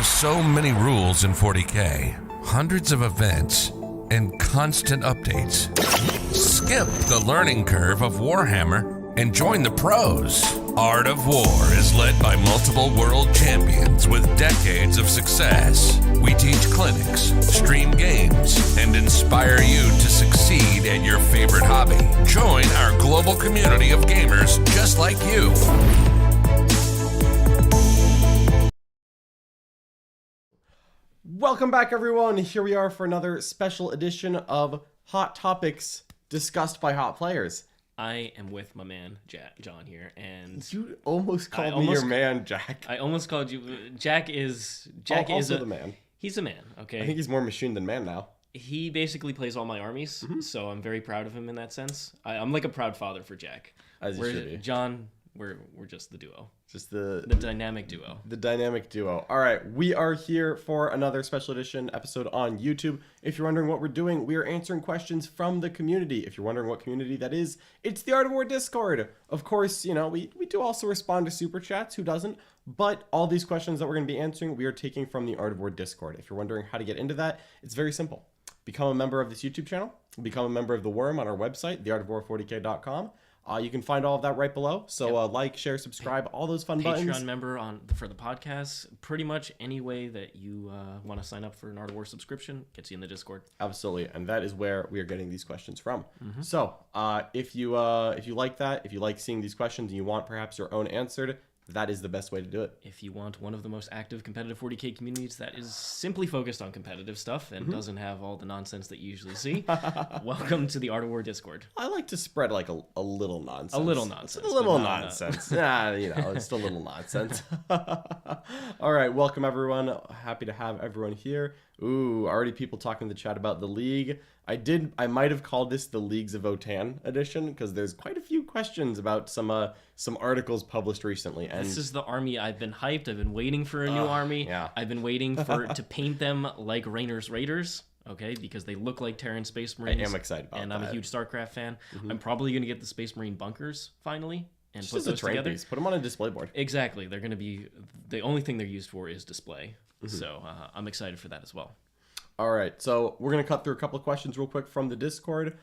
So many rules in 40K, hundreds of events, and constant updates. Skip the learning curve of Warhammer and join the pros. Art of War is led by multiple world champions with decades of success. We teach clinics, stream games, and inspire you to succeed at your favorite hobby. Join our global community of gamers just like you. Welcome back, everyone. Here we are for another special edition of Hot Topics discussed by hot players. I am with my man, John here, and... You almost called me your man, Jack. I almost called you... Jack is also the man. He's a man, okay? I think he's more machine than man now. He basically plays all my armies, so I'm very proud of him in that sense. I'm like a proud father for Jack. As you should be. John... We're just the duo. Just the dynamic duo. The dynamic duo. All right, we are here for another special edition episode on YouTube. If you're wondering what we're doing, we are answering questions from the community. If you're wondering what community that is, it's the Art of War Discord. Of course, you know, we do also respond to super chats. Who doesn't? But all these questions that we're going to be answering, we are taking from the Art of War Discord. If you're wondering how to get into that, it's very simple. Become a member of this YouTube channel. Become a member of the Worm on our website, theartofwar40k.com. You can find all of that right below. So like, share, subscribe, all those fun buttons. Patreon member for the podcast. Pretty much any way that you want to sign up for an Art of War subscription gets you in the Discord. Absolutely, and that is where we are getting these questions from. So if you like that, if you like seeing these questions and you want perhaps your own answered, that is the best way to do it. If you want one of the most active competitive 40k communities that is simply focused on competitive stuff and doesn't have all the nonsense that you usually see, welcome to the Art of War Discord. I like to spread like a little nonsense. A little nonsense. It's a little nonsense. Yeah, you know, it's a little nonsense. All right, welcome everyone. Happy to have everyone here. Ooh, already people talking in the chat about the League. I might have called this the Leagues of Votann edition because there's quite a few questions about some articles published recently. And this is the army I've been hyped. I've been waiting for a new army. Yeah. I've been waiting to paint them like Raynor's Raiders, okay, because they look like Terran Space Marines. I am excited about that. And I'm a huge StarCraft fan. I'm probably going to get the Space Marine bunkers finally and just put those together. Piece. Put them on a display board. Exactly. They're going to be the only thing they're used for is display. So I'm excited for that as well. All right, so we're gonna cut through a couple of questions real quick from the Discord.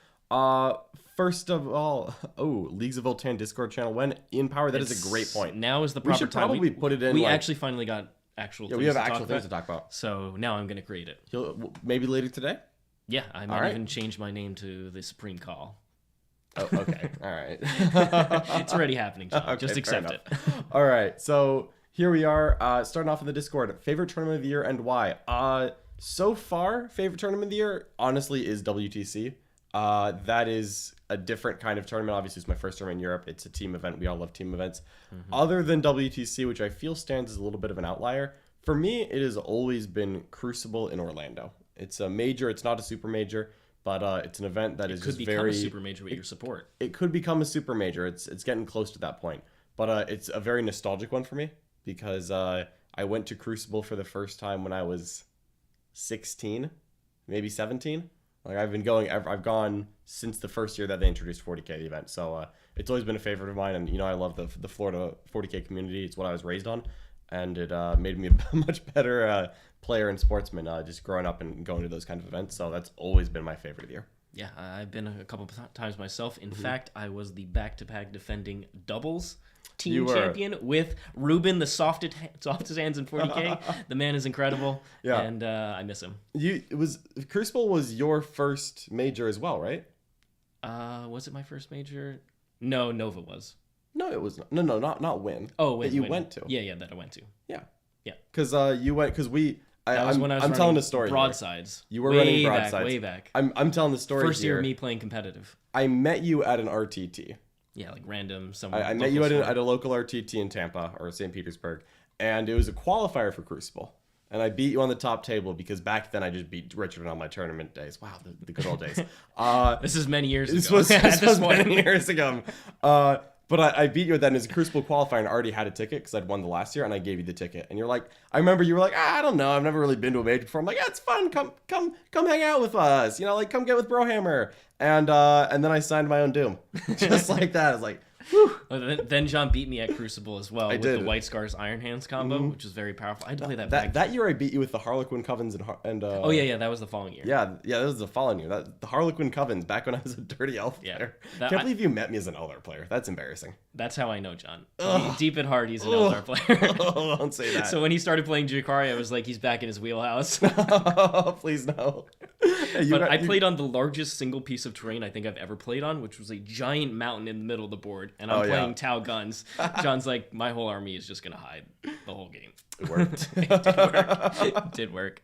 First of all, Leagues of Votann Discord channel. When in power, that is a great point. Now is the We proper should time. probably put it in. We like, actually finally got actual. yeah, things we have to actual talk things to about. talk about. So now I'm gonna create it. Maybe later today. Yeah, I might right. even change my name to the Supreme Call. Oh, okay. All right. It's already happening, John. Okay, Just fair accept it. All right, so here we are, starting off in the Discord. Favorite tournament of the year and why? So far, favorite tournament of the year, honestly, is WTC. That is a different kind of tournament. Obviously, it's my first tournament in Europe. It's a team event. We all love team events. Other than WTC, which I feel stands as a little bit of an outlier, for me, it has always been Crucible in Orlando. It's a major. It's not a super major, but it's an event that is Could just become very... a super major with your support. It could become a super major. It's getting close to that point. But it's a very nostalgic one for me because I went to Crucible for the first time when I was 16, maybe 17. Like I've gone since the first year that they introduced 40K the event. So it's always been a favorite of mine, and I love the Florida 40K community. It's what I was raised on, and it made me a much better player and sportsman just growing up and going to those kind of events. So that's always been my favorite of the year. Yeah, I've been a couple of times myself. In fact, I was the back-to-back defending doubles team champion with Ruben, the softest hands in 40K. The man is incredible, and I miss him. Crucible was your first major as well, right? Was it my first major? No, Nova was. No, it was not. No, not Win. Oh, Win. That you Win. went to. Yeah, that I went to. Yeah. Yeah. Because you went, because That was when I was I'm telling the story. Broadsides. You were running back, broadsides. way back. I'm telling the story. First year here. of me playing competitive. I met you at an RTT. Yeah, like random somewhere. I met you at a local RTT in Tampa or St. Petersburg, and it was a qualifier for Crucible. And I beat you on the top table because back then I just beat Richard on my tournament days. Wow, the good old days. This is many years ago. This was many years ago. But I beat you at that, and it was a Crucible qualifier, and I already had a ticket because I'd won the last year, and I gave you the ticket. And you're like, I remember you were like, I don't know, I've never really been to a major before. I'm like, yeah, it's fun. Come hang out with us. Come get with Brohammer. And then I signed my own Doom, just like that. I was like, whew. Then John beat me at Crucible as well with did. the White Scars Iron Hands combo, which is very powerful. I had to play that. That year I beat you with the Harlequin Covens and oh yeah, that was the following year. Yeah, that was the following year. The Harlequin Covens back when I was a dirty elf player. Can't believe you met me as an Eldar player. That's embarrassing. That's how I know John. Deep at heart, he's an Eldar player. Oh, don't say that. So when he started playing Jakari, I was like, he's back in his wheelhouse. Please no. I played on the largest single piece of terrain I think I've ever played on, which was a giant mountain in the middle of the board, and I'm playing Tau guns. John's like, my whole army is just gonna hide the whole game. It worked. It did work.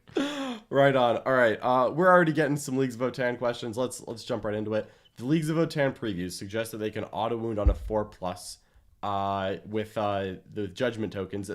Right on. All right. We're already getting some Leagues of Votann questions. Let's jump right into it. The Leagues of Votann previews suggest that they can auto wound on a 4+ with the judgment tokens.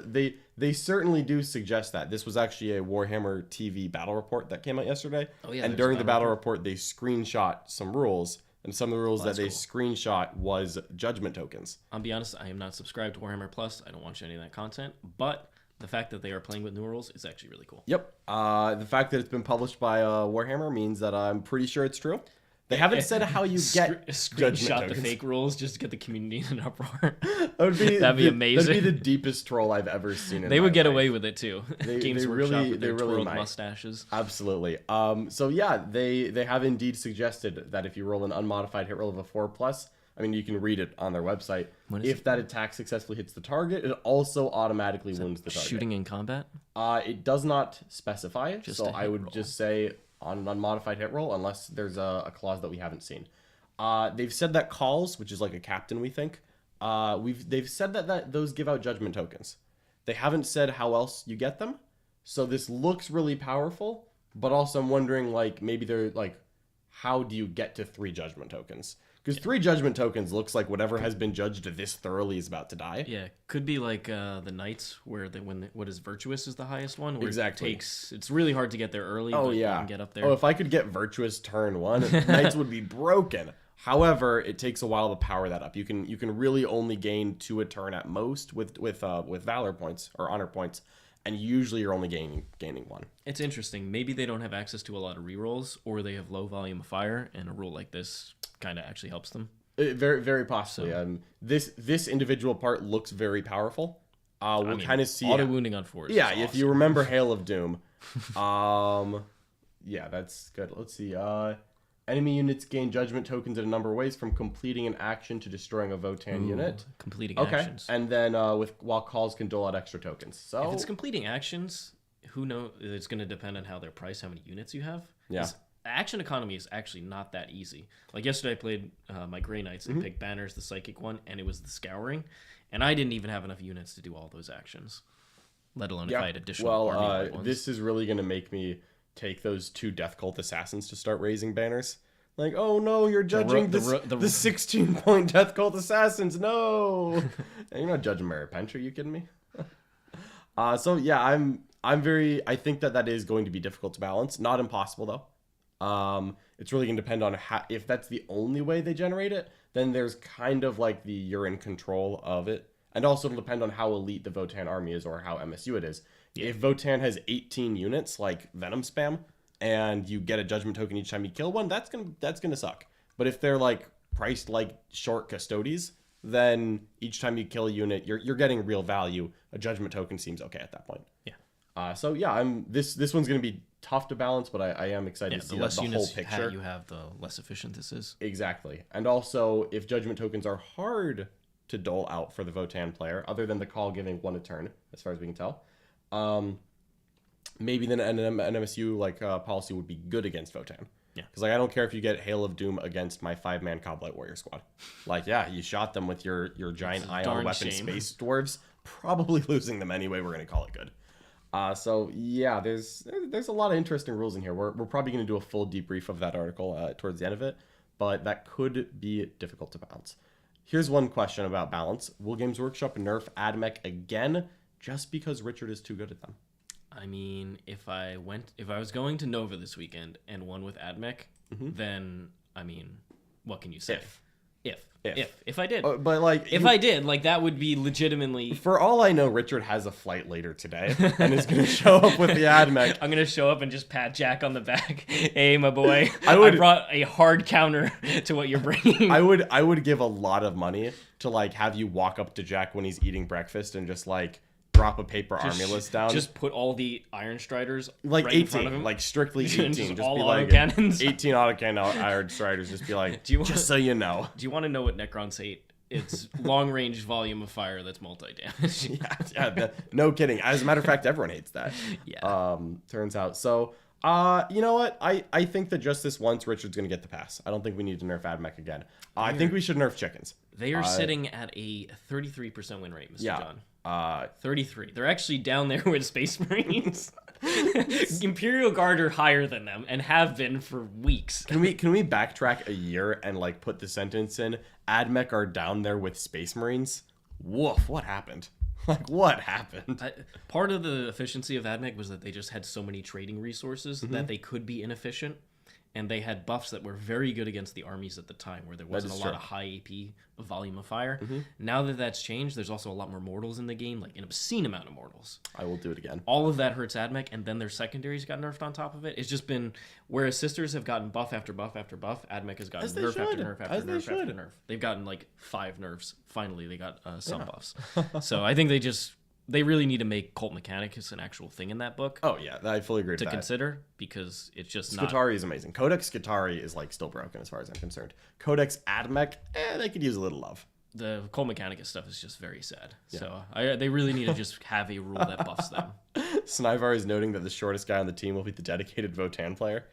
They certainly do suggest that. This was actually a Warhammer TV battle report that came out yesterday. Oh yeah. And during the battle report, they screenshot some rules. And some of the rules that they screenshot was judgment tokens. I'll be honest, I am not subscribed to Warhammer Plus. I don't watch any of that content. But the fact that they are playing with new rules is actually really cool. Yep. The fact that it's been published by Warhammer means that I'm pretty sure it's true. They haven't said how you get screenshot the fake rules just to get the community in an uproar. That'd be amazing. That'd be the deepest troll I've ever seen. They would get away with it too. Games they Workshop really, with their twirled might. mustaches. Absolutely. So yeah, they have indeed suggested that if you roll an unmodified hit roll of a 4+, I mean you can read it on their website. If that attack successfully hits the target, it also automatically wounds the target. Shooting in combat? It does not specify. So I would just say on an unmodified hit roll, unless there's a clause that we haven't seen. They've said that calls, which is like a captain, we think. They've said that those give out judgment tokens. They haven't said how else you get them. So this looks really powerful, but also I'm wondering maybe they're how do you get to 3 judgment tokens? Because 3 judgment tokens looks like whatever has been judged this thoroughly is about to die. Yeah, could be like the Knights, where what is Virtuous is the highest one. Where exactly. It's really hard to get there early. Oh but yeah, you can get up there. Oh, if I could get Virtuous turn 1, Knights would be broken. However, it takes a while to power that up. You can really only gain 2 a turn at most with Valor points or Honor points, and usually you're only gaining 1. It's interesting. Maybe they don't have access to a lot of rerolls, or they have low volume of fire, and a rule like this kind of actually helps them. Very, very possibly. So, this individual part looks very powerful. We'll kind of see auto wounding on 4s. Yeah, awesome. If you remember Hail of Doom, Yeah, that's good. Let's see. Enemy units gain judgment tokens in a number of ways, from completing an action to destroying a Votann unit. Completing Okay, actions. and then while calls can dole out extra tokens. So If it's completing actions, who knows? It's going to depend on how they're priced, how many units you have. Yeah. Action economy is actually not that easy. Like yesterday, I played my Grey Knights and picked Banners, the Psychic one, and it was the Scouring, and I didn't even have enough units to do all those actions, let alone if I had additional army ones. This is really going to make me take those 2 Death Cult Assassins to start raising banners. Like, oh no, you're judging the 16-point Death Cult Assassins. No, you're not judging Mary Pench. Are you kidding me? So yeah, I think that is going to be difficult to balance. Not impossible though. It's really going to depend on if that's the only way they generate it, then there's kind of like the you're in control of it. And also it'll depend on how elite the Votann army is or how MSU it is. Yeah. If Votann has 18 units like Venom Spam, and you get a judgment token each time you kill one, that's gonna suck. But if they're like priced like short Custodes, then each time you kill a unit, you're getting real value. A judgment token seems okay at that point. Yeah. So yeah, this one's gonna be tough to balance, but I am excited to see the whole picture. You have, the less efficient this is. Exactly. And also, if judgment tokens are hard to dole out for the Votann player, other than the call giving 1 a turn, as far as we can tell, maybe then an MSU policy would be good against Votann. Yeah. Because I don't care if you get Hail of Doom against my 5-man Coblight Warrior squad. You shot them with your giant ion weapon space dwarves, probably losing them anyway. We're gonna call it good. So yeah, there's a lot of interesting rules in here. We're probably gonna do a full debrief of that article towards the end of it, but that could be difficult to balance. Here's one question about balance: will Games Workshop nerf AdMech again just because Richard is too good at them? I mean, if I was going to Nova this weekend and won with AdMech, then I mean, what can you say? If I did, if I did, that would be legitimately. For all I know, Richard has a flight later today and is going to show up with the AdMech. I'm going to show up and just pat Jack on the back. Hey, my boy, I brought a hard counter to what you're bringing. I would give a lot of money to have you walk up to Jack when he's eating breakfast and just drop a paper army list down. Just put all the Iron Striders right 18, in front of him. Strictly 18. just all be autocannons. 18 autocannon Iron Striders. Just be just so you know. Do you want to know what Necrons hate? It's long-range volume of fire that's multi-damage. No kidding. As a matter of fact, everyone hates that. Yeah. Turns out. So, you know what? I think that just this once, Richard's going to get the pass. I don't think we need to nerf AdMech again. I think we should nerf chickens. They are sitting at a 33% win rate, Mr. John. 33. They're actually down there with Space Marines. Imperial Guard are higher than them and have been for weeks. Can we backtrack a year and put the sentence in? AdMech are down there with Space Marines. Woof! What happened? What happened? Part of the efficiency of AdMech was that they just had so many trading resources that they could be inefficient. And they had buffs that were very good against the armies at the time, where there wasn't a lot of high AP volume of fire. Now that that's changed, there's also a lot more mortals in the game, an obscene amount of mortals. I will do it again. All of that hurts AdMech, and then their secondaries got nerfed on top of it. It's just been, whereas Sisters have gotten buff after buff after buff, AdMech has gotten nerf after nerf after nerf after nerf. They've gotten 5 nerfs. Finally, they got some buffs. So I think they really need to make Cult Mechanicus an actual thing in that book. Oh yeah, I fully agree with that. To consider, because it's just Skitarii is amazing. Codex Skitarii is still broken as far as I'm concerned. Codex AdMech, they could use a little love. The Cult Mechanicus stuff is just very sad. Yeah. So they really need to just have a rule that buffs them. Snivar is noting that the shortest guy on the team will be the dedicated Votann player.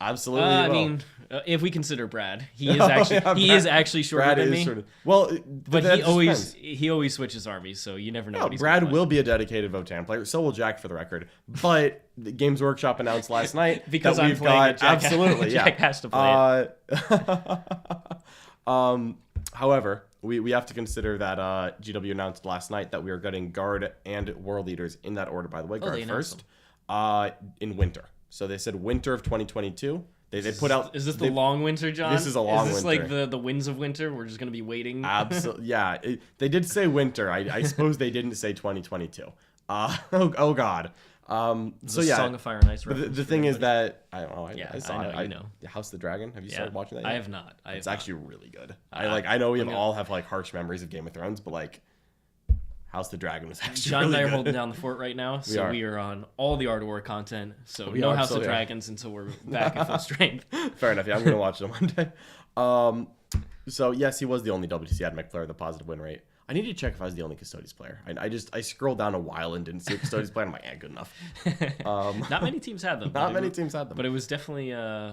Absolutely. I mean, if we consider Brad, he is actually shorter than me. But he always switches armies, so you never know. What he's Brad will be a dedicated Votann player. So will Jack, for the record. But the Games Workshop announced last night because that I'm playing it, Jack absolutely, Jack has to play it. However, we have to consider that GW announced last night that we are getting Guard and War Leaders in that order. By the way, Guard first in winter. So they said winter of 2022. They put out. Is this the long winter, John? This is a long winter. Is this like the winds of winter? We're just gonna be waiting. Absolutely. Yeah. They did say winter. I suppose they didn't say 2022. Oh God. So yeah. Song of Fire and Ice. But the thing is that I don't know. I saw it. You know. House of the Dragon. Have you started watching that yet? I have not. It's actually really good. I know we all have harsh memories of Game of Thrones, but House the Dragon was actually John really and I are good. holding down the fort right now, so we are on all the Art of War content. So no House of Dragons until we're back at full strength. Fair enough. Yeah, I'm gonna watch them one day. So yes, he was the only WTC AdMech player with a positive win rate. I need to check if I was the only Custodes player. I scrolled down a while and didn't see a Custodes player. I'm like, good enough. Not many teams had them. Not many teams had them. But it was definitely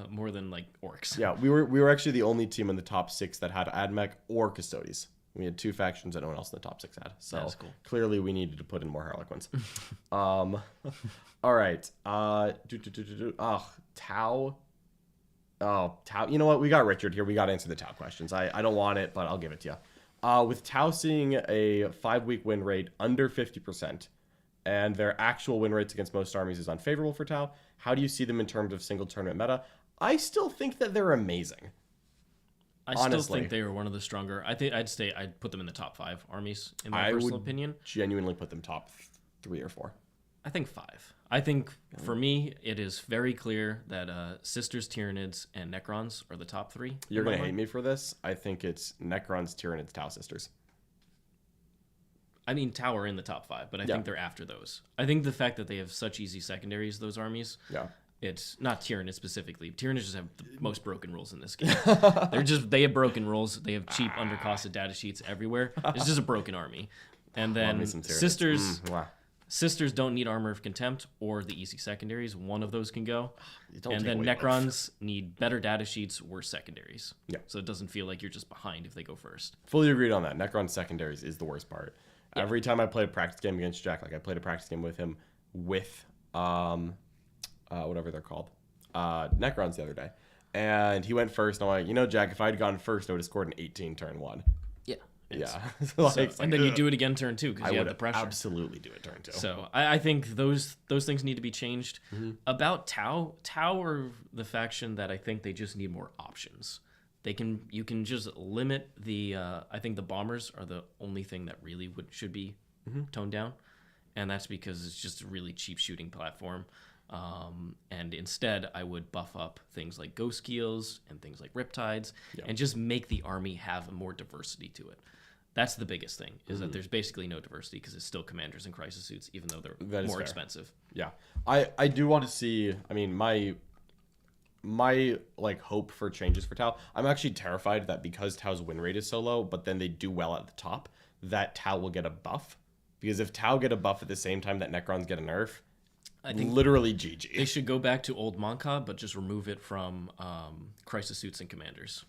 more than like orcs. Yeah, we were actually the only team in the top 6 that had AdMech or Custodes. We had 2 factions that no one else in the top 6 had. So That's cool. Clearly we needed to put in more Harlequins. All right. Tau. Oh, Tau. You know what? We got Richard here. We got to answer the Tau questions. I don't want it, but I'll give it to you. With Tau seeing a 5-week win rate under 50%, and their actual win rates against most armies is unfavorable for Tau, how do you see them in terms of single tournament meta? I still think that they're amazing. I still think they are one of the stronger. I'd put them in the top 5 armies in my personal opinion. Genuinely put them top 3 or 4. I think 5. I think for me it is very clear that Sisters, Tyranids, and Necrons are the top 3. You're gonna hate me for this. I think it's Necrons, Tyranids, Tau Sisters. I mean, Tau are in the top 5, but I think they're after those. I think the fact that they have such easy secondaries, those armies. Yeah. It's not Tyranids specifically. Tyranids just have the most broken rules in this game. They have broken rules. They have cheap, undercosted data sheets everywhere. It's just a broken army. And then Sisters don't need Armor of Contempt or the easy secondaries. One of those can go. And then Necrons need better data sheets, worse secondaries. Yeah. So it doesn't feel like you're just behind if they go first. Fully agreed on that. Necron secondaries is the worst part. Yeah. Every time I played a practice game against Jack, like I played a practice game with him with whatever they're called, Necrons the other day, and he went first. And I'm like, Jack, if I'd gone first, I would have scored an 18 turn 1. Yeah. Yeah. And then you do it again turn 2 because you have the pressure. Absolutely do it turn 2. So I think those things need to be changed. Mm-hmm. About Tau are the faction that I think they just need more options. You can just limit the. I think the bombers are the only thing that really should be toned down, and that's because it's just a really cheap shooting platform. And instead, I would buff up things like Ghost Keels and things like Riptides, and just make the army have more diversity to it. That's the biggest thing, is that there's basically no diversity because it's still commanders and crisis suits, even though they're more expensive. Yeah, I do want to see. I mean, my like hope for changes for Tau. I'm actually terrified that because Tau's win rate is so low, but then they do well at the top, that Tau will get a buff. Because if Tau get a buff at the same time that Necrons get a nerf, I think literally GG. They should go back to old Monka, but just remove it from crisis suits and commanders.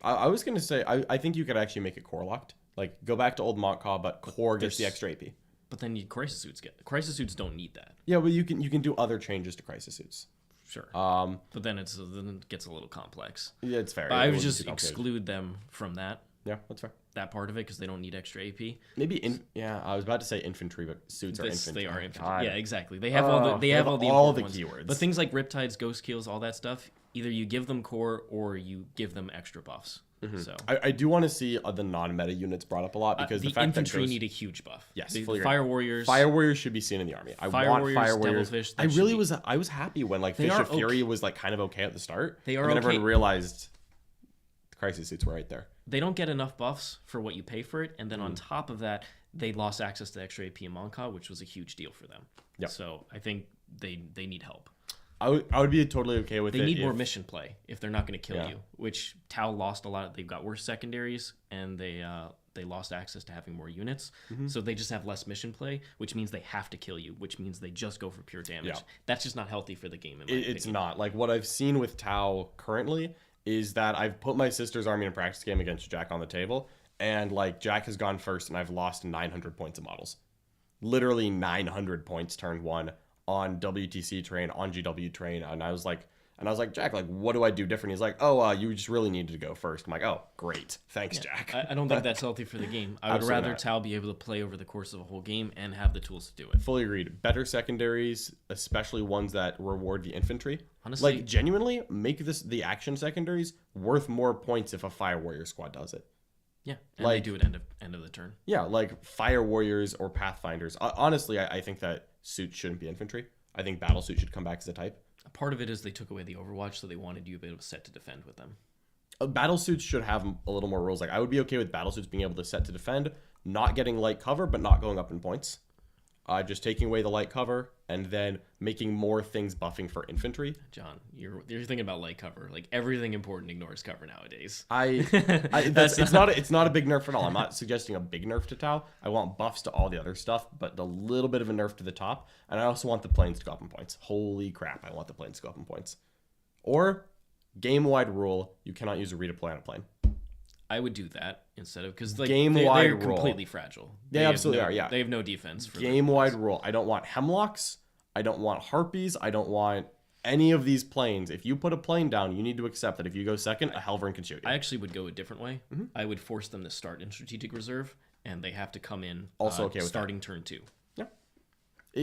I was gonna say I think you could actually make it core locked. Like go back to old Monka, but core gets the extra AP. But then crisis suits don't need that. Yeah, well you can do other changes to crisis suits. Sure. But then it gets a little complex. Yeah, it's fair. But I would just exclude them from that. Yeah, that's fair. That part of it because they don't need extra AP. Maybe I was about to say infantry, but suits are infantry. They are infantry. God. Yeah, exactly. They have all the keywords. But things like Riptides, Ghost Keels, all that stuff, either you give them core or you give them extra buffs. Mm-hmm. So I do want to see the non-meta units brought up a lot because the fact infantry need a huge buff. Yes, the Fire Warriors. Fire Warriors should be seen in the army. I want Fire Warriors. Devilfish, I was happy when like Fish of Fury was like kind of okay at the start. They are and then okay. Everyone realized the crisis suits were right there. They don't get enough buffs for what you pay for it, and then on top of that, they lost access to extra AP in Monka, which was a huge deal for them. Yep. So I think they need help. I would be totally okay with it. They need more mission play if they're not going to kill you, which Tau lost a lot. They've got worse secondaries, and they lost access to having more units. Mm-hmm. So they just have less mission play, which means they have to kill you, which means they just go for pure damage. Yeah. That's just not healthy for the game, in my opinion. It's not. Like, what I've seen with Tau currently is that I've put my sister's army in a practice game against Jack on the table, and, like, Jack has gone first, and I've lost 900 points of models. Literally 900 points turn 1. On WTC train, on GW train, and I was like, Jack, like, what do I do different? He's like, you just really needed to go first. I'm like, oh, great, thanks, Jack. I don't think that's healthy for the game. I would rather Tau be able to play over the course of a whole game and have the tools to do it. Fully agreed. Better secondaries, especially ones that reward the infantry. Honestly, like genuinely make the action secondaries worth more points if a Fire Warrior squad does it. Yeah, and they do it end of the turn. Yeah, like Fire Warriors or Pathfinders. Honestly, I think that suits shouldn't be infantry. I think battle suit should come back as a type. Part of it is they took away the Overwatch, so they wanted you to be able to set to defend with them. Battle suits should have a little more rules. Like I would be okay with battle suits being able to set to defend not getting light cover, but not going up in points. Just taking away the light cover and then making more things buffing for infantry. John, you're thinking about light cover. Like everything important ignores cover nowadays. It's not a big nerf at all. I'm not suggesting a big nerf to Tau. I want buffs to all the other stuff, but a little bit of a nerf to the top. And I also want the planes to go up in points. Holy crap, I want the planes to go up in points. Or game-wide rule, you cannot use a redeploy on a plane. I would do that instead of because like game-wide they're rule. Completely fragile. They absolutely are. Yeah, they have no defense. For game-wide rule. I don't want hemlocks. I don't want harpies. I don't want any of these planes. If you put a plane down, you need to accept that if you go second, a Helverin can shoot you. I actually would go a different way. I would force them to start in strategic reserve, and they have to come in also okay with starting turn 2. Yeah.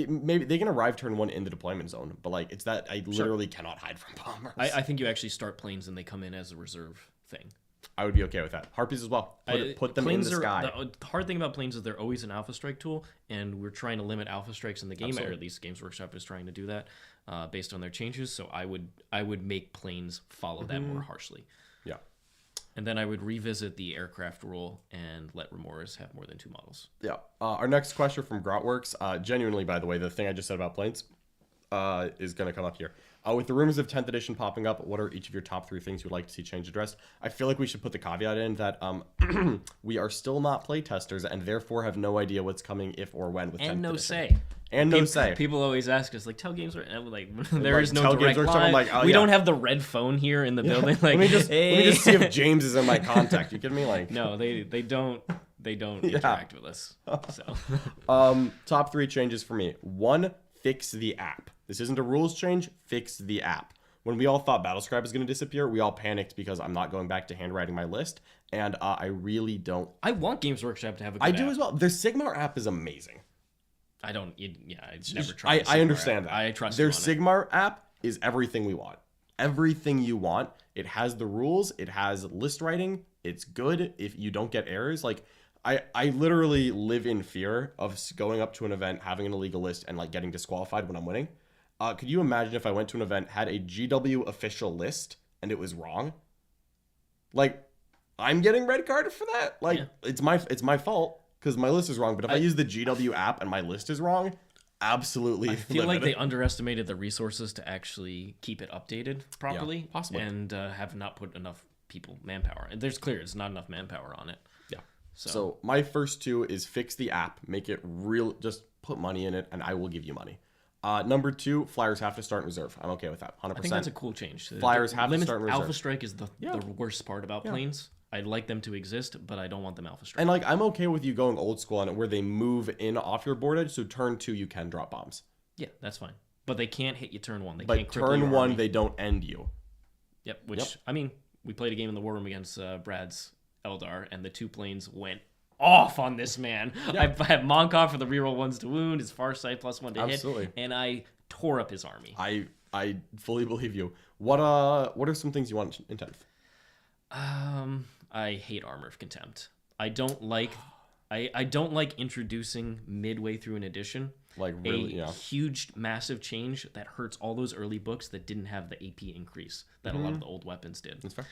Maybe they can arrive turn 1 in the deployment zone, but like it's that I literally cannot hide from bombers. I think you actually start planes and they come in as a reserve thing. I would be okay with that. Harpies as well. Put them in the sky. The hard thing about planes is they're always an alpha strike tool, and we're trying to limit alpha strikes in the game, or at least Games Workshop is trying to do that based on their changes. So I would make planes follow that more harshly. Yeah. And then I would revisit the aircraft rule and let Remoras have more than 2 models. Yeah. Our next question from Grotworks. Genuinely, by the way, the thing I just said about planes is going to come up here. With the rumors of 10th edition popping up, what are each of your top 3 things you would like to see change addressed? I feel like we should put the caveat in that we are still not playtesters and therefore have no idea what's coming if or when with 10th and no edition. say. And no say. People always ask us, like, tell games, and I'm like, there is no direct Games line. like, oh, we don't have the red phone here in the building. Like, let me just see if James is in my contact. You kidding me? Like, no, they don't interact with us. So, top 3 changes for me. 1, fix the app. This isn't a rules change. Fix the app. When we all thought Battlescribe was going to disappear, we all panicked because I'm not going back to handwriting my list, and I really don't. I want Games Workshop to have a good I do app. as well. Their Sigmar app is amazing. I don't. I've never tried. I understand that. I trust their you on Sigmar app is everything we want. Everything you want. It has the rules. It has list writing. It's good if you don't get errors. Like I literally live in fear of going up to an event, having an illegal list, and like getting disqualified when I'm winning. Could you imagine if I went to an event, had a GW official list, and it was wrong? Like, I'm getting red carded for that. Like, it's my fault because my list is wrong. But if I use the GW app and my list is wrong, absolutely. I feel like they underestimated the resources to actually keep it updated properly, possibly, and have not put enough manpower. And there's it's not enough manpower on it. Yeah. So my first 2 is fix the app, make it real. Just put money in it, and I will give you money. Number 2, flyers have to start in reserve. I'm okay with that. 100%. I think that's a cool change. Flyers have to start in reserve. Alpha strike is the worst part about planes. I'd like them to exist, but I don't want them alpha strike. And like, I'm okay with you going old school on it, where they move in off your board edge. So turn 2, you can drop bombs. Yeah, that's fine. But they can't hit you turn 1. But turn 1, they don't end you. Yep. Which I mean, we played a game in the war room against Brad's Eldar, and the 2 planes went off on this man. I had Monkov for the reroll 1s to wound, his far sight +1 to hit, and I tore up his army. I fully believe you. What are some things you want in 10th? I hate Armor of Contempt. I don't like introducing midway through an edition like really huge massive change that hurts all those early books that didn't have the AP increase that a lot of the old weapons did. That's fair.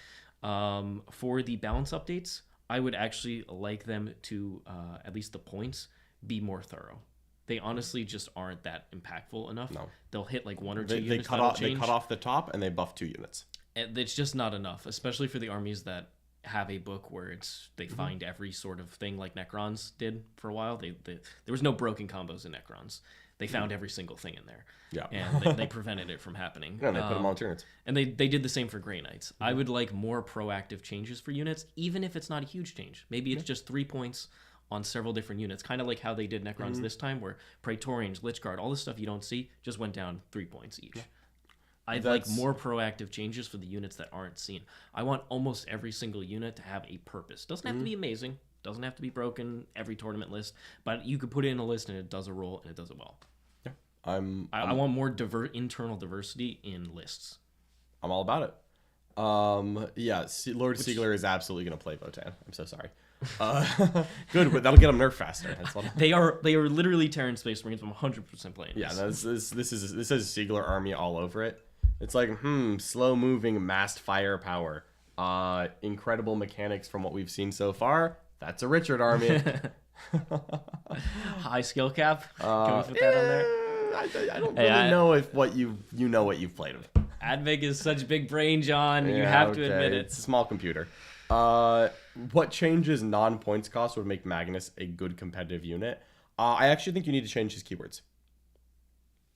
For the balance updates, I would actually like them to, at least the points, be more thorough. They honestly just aren't that impactful enough. No. They'll hit like 1 or 2 they units. They cut off the top and they buff 2 units. And it's just not enough, especially for the armies that have a book where they find every sort of thing like Necrons did for a while. There was no broken combos in Necrons. They found every single thing in there. Yeah. And they prevented it from happening. Yeah, they put them on turns. And they did the same for Grey Knights. I would like more proactive changes for units, even if it's not a huge change. Maybe it's just 3 points on several different units, kind of like how they did Necrons this time, where Praetorians, Lichguard, all the stuff you don't see, just went down 3 points each. Yeah. I'd like more proactive changes for the units that aren't seen. I want almost every single unit to have a purpose. Doesn't have to be amazing. Doesn't have to be broken every tournament list. But you could put it in a list and it does a roll and it does it well. Yeah. I want more internal diversity in lists. I'm all about it. Lord Siegler is absolutely going to play Votann. I'm so sorry. Good, but that'll get him nerfed faster. They are literally Terran Space Marines. I'm 100% playing. Yeah, this is Siegler army all over it. It's like, slow moving, massed firepower, incredible mechanics from what we've seen so far. That's a Richard army. High skill cap. Can we put that on there? I don't really know if what you know what you've played with. Admeg is such big brain, John. You have to admit it. It's a small computer. What changes non-points cost would make Magnus a good competitive unit? I actually think you need to change his keywords.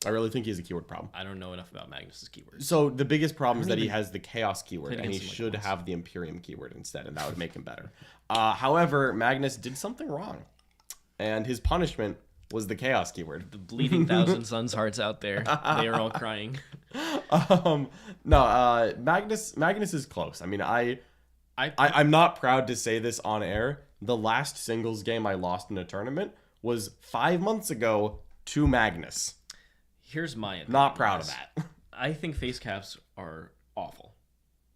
I really think he has a keyword problem. I don't know enough about Magnus's keywords. So the biggest problem is that he has the Chaos keyword, and he against him should like have the Imperium keyword instead, and that would make him better. However, Magnus did something wrong, and his punishment was the Chaos keyword. The bleeding thousand suns hearts out there, they are all crying. Magnus is close. I mean, I'm not proud to say this on air. The last singles game I lost in a tournament was 5 months ago to Magnus. Here's my opinion. Not proud of that. I think face caps are awful.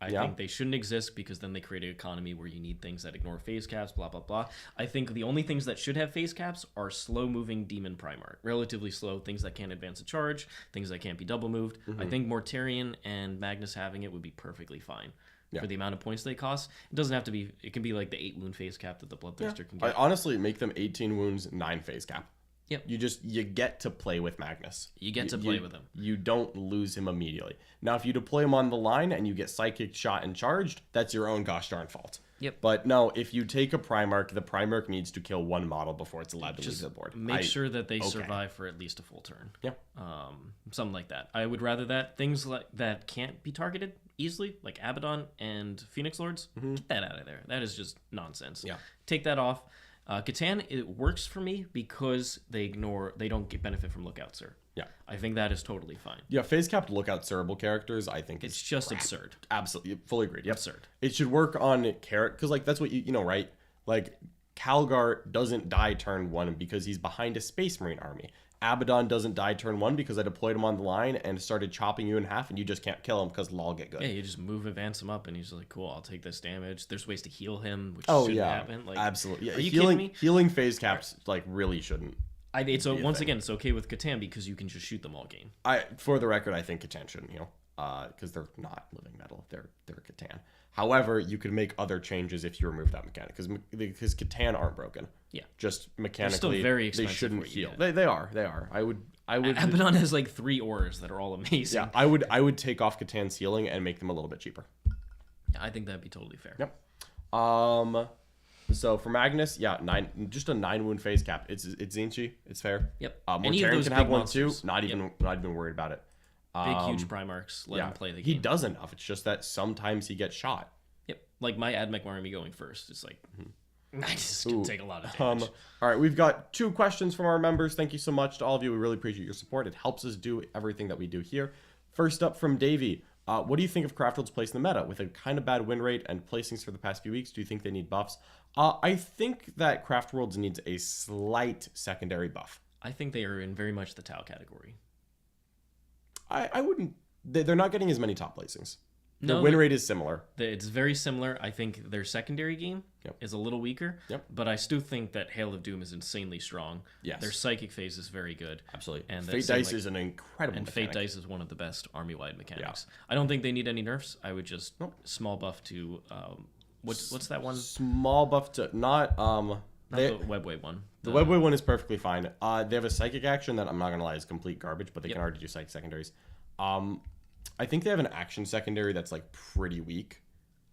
I think they shouldn't exist because then they create an economy where you need things that ignore phase caps, blah, blah, blah. I think the only things that should have phase caps are slow-moving Demon Primarch. Relatively slow, things that can't advance a charge, things that can't be double moved. I think Mortarion and Magnus having it would be perfectly fine. For the amount of points they cost. It doesn't have to be, it can be like the 8 wound phase cap that the Bloodthirster can get. I honestly make them 18 wounds, 9 phase cap. Yep. You get to play with Magnus. You get to play with him. You don't lose him immediately. Now, if you deploy him on the line and you get Psychic Shot and charged, that's your own gosh darn fault. Yep. But no, if you take a Primarch, the Primarch needs to kill one model before it's allowed to leave the board. Make sure that they survive for at least a full turn. Yeah. Something like that. I would rather that. Things like that can't be targeted easily, like Abaddon and Phoenix Lords, get that out of there. That is just nonsense. Yeah. Take that off. Catan, it works for me because they don't get benefit from Lookout Sir. Yeah. I think that is totally fine. Yeah, phase capped Lookout Servable characters, I think It's just absurd. Absolutely, fully agreed. Yep. Absurd. It should work on character, because like that's what you know, right? Like Calgar doesn't die turn 1 because he's behind a Space Marine army. Abaddon doesn't die turn 1 because I deployed him on the line and started chopping you in half, and you just can't kill him because lol get good. Yeah, you just advance him up, and he's like, cool, I'll take this damage. There's ways to heal him, which shouldn't happen. Like, absolutely. Yeah, are you kidding me? Healing phase caps like really shouldn't. Once again, it's okay with Catan because you can just shoot them all game. For the record, I think Catan shouldn't heal, because they're not living metal. They're Catan. However, you could make other changes if you remove that mechanic, because Catan aren't broken. Yeah, just mechanically, still very they expensive shouldn't heal. They are. I would. Abaddon has like 3 auras that are all amazing. Yeah, I would take off Catan's healing and make them a little bit cheaper. I think that'd be totally fair. Yep. So for Magnus, just a 9 wound phase cap. It's Zinchi. It's fair. Yep. Mortarion can have one too. Not even worried about it. Big huge Primarchs. Let him play the game. He does enough. It's just that sometimes he gets shot. Yep. Like my Admech army going first. It's like I just can take a lot of damage. All right, we've got 2 questions from our members. Thank you so much to all of you. We really appreciate your support. It helps us do everything that we do here. First up from Davey. What do you think of Craftworld's place in the meta? With a kind of bad win rate and placings for the past few weeks, do you think they need buffs? I think that Craftworlds needs a slight secondary buff. I think they are in very much the Tau category. I wouldn't... They're not getting as many top placings. The No, win rate is similar. It's very similar. I think their secondary game is a little weaker. Yep. But I still think that Hail of Doom is insanely strong. Yes. Their psychic phase is very good. Absolutely. And Fate Dice is an incredible And mechanic. Fate Dice is one of the best army-wide mechanics. I don't think they need any nerfs. I would just small buff to what's that one? Small buff to not the Webway one. The Webway one is perfectly fine. They have a psychic action that I'm not gonna lie is complete garbage, but they can already do psychic secondaries. I think they have an action secondary that's like pretty weak.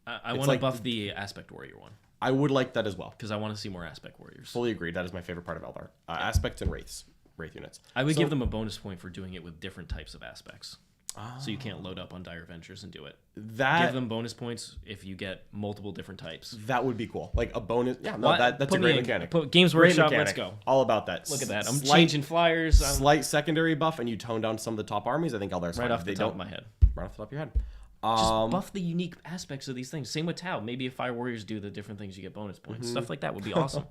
I want to buff the Aspect Warrior one. I would like that as well. Because I want to see more Aspect Warriors. Fully agreed. That is my favorite part of Eldar. Aspects and Wraith units. I would give them a bonus point for doing it with different types of aspects. So you can't load up on Dire Ventures and do it. Give them bonus points if you get multiple different types. That would be cool. Like a bonus. Yeah, no, that's a great mechanic. Games Workshop, let's go. All about that. Look at that. I'm changing flyers. Slight secondary buff, and you tone down some of the top armies. I think Eldar's right off the top of my head. Right off the top of your head. Just buff the unique aspects of these things. Same with Tau. Maybe if Fire Warriors do the different things, you get bonus points. Stuff like that would be awesome.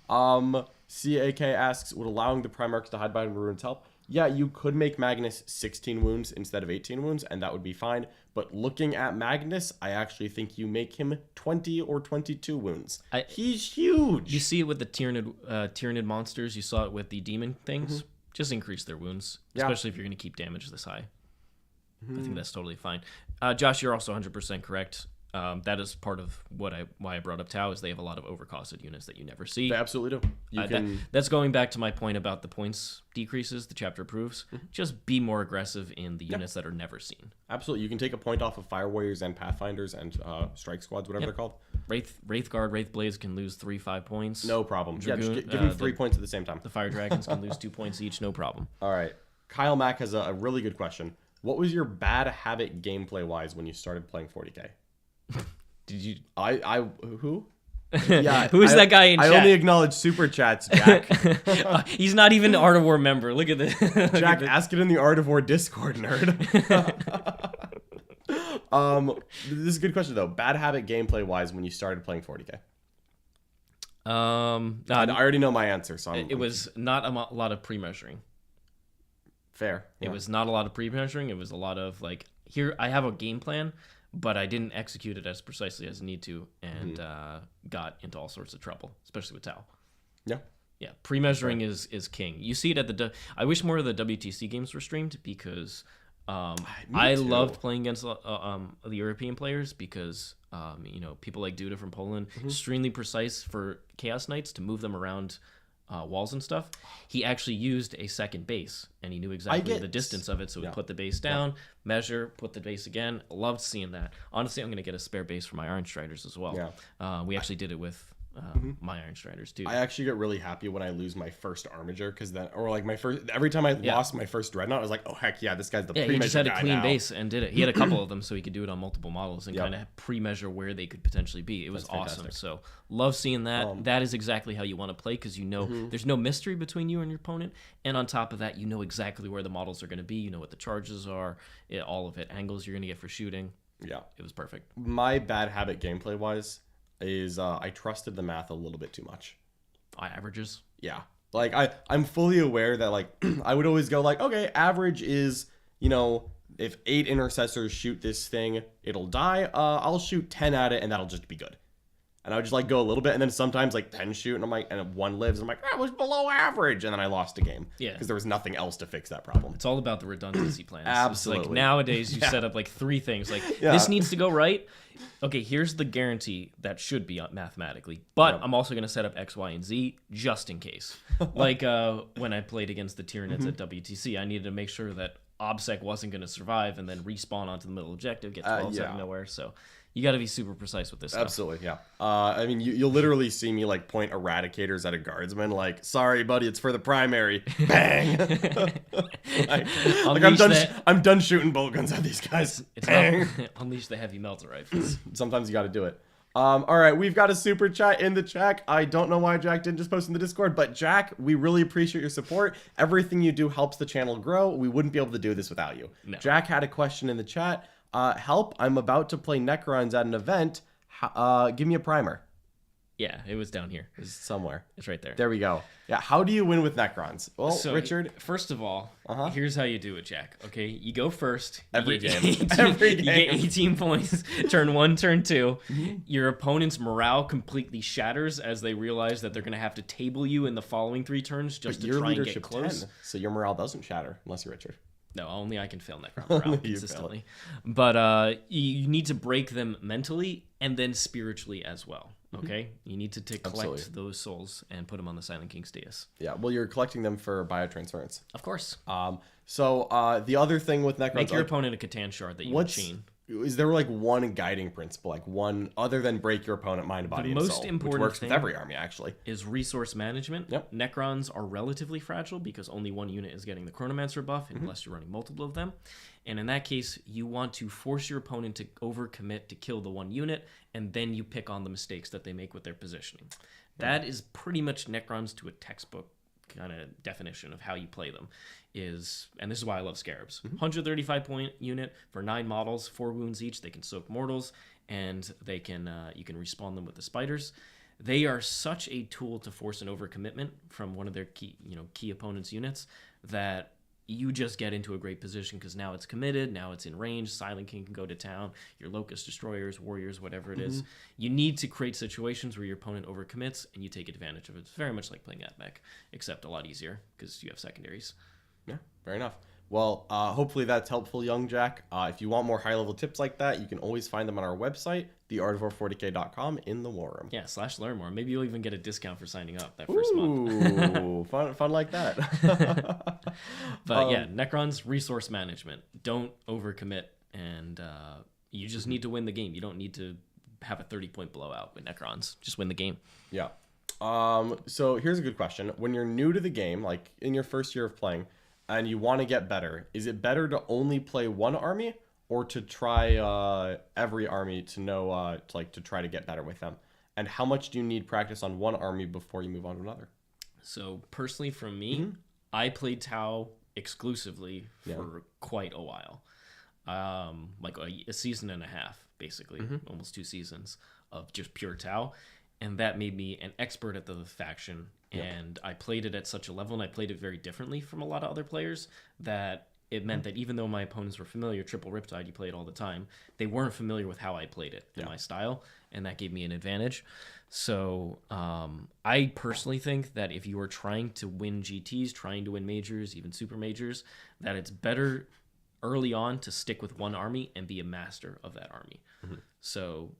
CAK asks, would allowing the Primarchs to hide behind ruins help? Yeah, you could make Magnus 16 wounds instead of 18 wounds, and that would be fine. But looking at Magnus, I actually think you make him 20 or 22 wounds. He's huge. You see it with the Tyranid monsters. You saw it with the demon things. Just increase their wounds, especially if you're going to keep damage this high. I think that's totally fine. Josh, you're also 100% correct. That is part of why I brought up Tau, is they have a lot of overcosted units that you never see. They absolutely do. That's going back to my point about the points decreases the chapter approves. Just be more aggressive in the units that are never seen. Absolutely. You can take a point off of Fire Warriors and Pathfinders and Strike Squads, whatever they're called. Wraith Guard, Wraith Blades can lose 5 points. No problem. Dragoon, Just give them 3 points at the same time. The Fire Dragons can lose 2 points each, no problem. All right. Kyle Mack has a really good question. What was your bad habit gameplay-wise when you started playing 40K? Did you? Who? Yeah. Who's that guy in chat? I only acknowledge super chats, Jack. He's not even an Art of War member. Look at this. Jack, ask it in the Art of War Discord, nerd. This is a good question though. Bad habit gameplay-wise when you started playing 40K. I already know my answer, so it was not a lot of pre-measuring. Fair. Yeah. It was not a lot of pre-measuring. It was a lot of like, here I have a game plan, but I didn't execute it as precisely as I need to, and got into all sorts of trouble, especially with Tau. Yeah. Yeah, pre-measuring is king. You see it at I wish more of the WTC games were streamed, because I loved playing against the European players, because people like Duda from Poland, extremely precise for Chaos Knights to move them around walls and stuff. He actually used a second base, and he knew exactly the distance of it, so he put the base down, measure, put the base again. Loved seeing that. Honestly, I'm going to get a spare base for my Iron Striders as well. Yeah. We actually did it with my Iron Striders too. I actually get really happy when I lose my first Armiger, every time I lost my first Dreadnought, I was like, oh heck yeah, this guy's the pre-measure guy. He just had a clean now. Base and did it. He had a couple of them, so he could do it on multiple models and kind of pre-measure where they could potentially be. It was awesome. So love seeing that. That is exactly how you want to play, because there's no mystery between you and your opponent, and on top of that, you know exactly where the models are going to be. You know what the charges are, all of it, angles you're going to get for shooting. Yeah, it was perfect. My bad habit gameplay wise is I trusted the math a little bit too much. Averages? Yeah. Like I'm fully aware that like I would always go like, okay, average is, if 8 intercessors shoot this thing, it'll die. I'll shoot 10 at it and that'll just be good. And I would just like go a little bit, and then sometimes like 10 shoot, and I'm like, and 1 lives, and I'm like, that was below average, and then I lost a game. Yeah. Because there was nothing else to fix that problem. It's all about the redundancy plans. Absolutely. It's like nowadays you set up like 3 things. Like this needs to go right. Okay, here's the guarantee that should be mathematically, but I'm also going to set up X, Y, and Z just in case. Like when I played against the Tyranids at WTC, I needed to make sure that OBSEC wasn't going to survive and then respawn onto the middle objective, get 12 out of nowhere. So you got to be super precise with this stuff. Absolutely, yeah. I mean, you'll literally see me like point eradicators at a guardsman, like, sorry, buddy, it's for the primary. Bang! I'm done shooting bolt guns at these guys. Bang! Unleash the heavy melter rifles. Sometimes you got to do it. All right, we've got a super chat in the chat. I don't know why Jack didn't just post in the Discord, but Jack, we really appreciate your support. Everything you do helps the channel grow. We wouldn't be able to do this without you. No. Jack had a question in the chat. Help, I'm about to play Necrons at an event. Give me a primer. Yeah, it was down here. It's somewhere. It's right there. There we go. Yeah, how do you win with Necrons? Well, so, Richard. First of all, here's how you do it, Jack. Okay, you go first. Every game. You get 18 points. Turn 1, turn 2. Your opponent's morale completely shatters as they realize that they're going to have to table you in the following 3 turns just to try and get close. 10, so your morale doesn't shatter unless you're Richard. No, only I can fail Necron morale consistently. But you need to break them mentally and then spiritually as well. Okay, you need to collect those souls and put them on the Silent King's dais. Yeah, well, you're collecting them for biotransference. Of course. So the other thing with Necrons, make your opponent a Catan shard that you can chain. Is there like one guiding principle, like one other than break your opponent mind, body, and soul? The most important which works with every army actually is resource management. Yep. Necrons are relatively fragile because only one unit is getting the Chronomancer buff unless you're running multiple of them. And in that case, you want to force your opponent to overcommit to kill the one unit, and then you pick on the mistakes that they make with their positioning. That is pretty much Necrons to a textbook kind of definition of how you play them. And this is why I love Scarabs. 135 point unit for 9 models, 4 wounds each. They can soak mortals, and they can you can respawn them with the spiders. They are such a tool to force an overcommitment from one of their key opponent's units that you just get into a great position because now it's committed, now it's in range, Silent King can go to town, your Locust Destroyers, Warriors, whatever it is. You need to create situations where your opponent overcommits and you take advantage of it. It's very much like playing at mech, except a lot easier because you have secondaries. Yeah, fair enough. Well, hopefully that's helpful, young Jack. If you want more high-level tips like that, you can always find them on our website, theartofwar40k.com, in the War Room. Yeah, /learn more. Maybe you'll even get a discount for signing up that first month. Ooh, fun like that. But yeah, Necron's resource management. Don't overcommit, and you just need to win the game. You don't need to have a 30-point blowout with Necrons. Just win the game. Yeah. So here's a good question. When you're new to the game, like in your first year of playing, and you want to get better, is it better to only play one army or to try every army to know to try to get better with them? And how much do you need practice on one army before you move on to another? So personally, from me, I played Tau exclusively for quite a while, like a season and a half, basically, almost 2 seasons of just pure Tau, and that made me an expert at the faction. And I played it at such a level, and I played it very differently from a lot of other players, that it meant that even though my opponents were familiar, Triple Riptide, you play it all the time, they weren't familiar with how I played it and my style, and that gave me an advantage. So I personally think that if you are trying to win GTs, trying to win majors, even super majors, that it's better early on to stick with one army and be a master of that army. So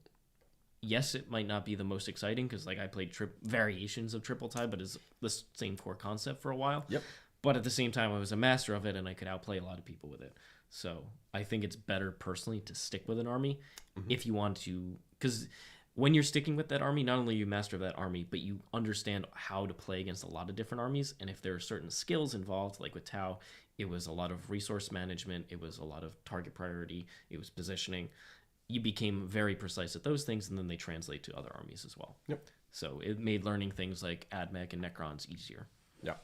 yes, it might not be the most exciting because like I played variations of Triple Tide, but it's the same core concept for a while. Yep. But at the same time, I was a master of it, and I could outplay a lot of people with it. So I think it's better personally to stick with an army if you want to, because when you're sticking with that army, not only are you master of that army, but you understand how to play against a lot of different armies. And if there are certain skills involved, like with Tau, it was a lot of resource management, it was a lot of target priority, it was positioning. You became very precise at those things, and then they translate to other armies as well. Yep. So it made learning things like AdMech and Necrons easier. Yeah.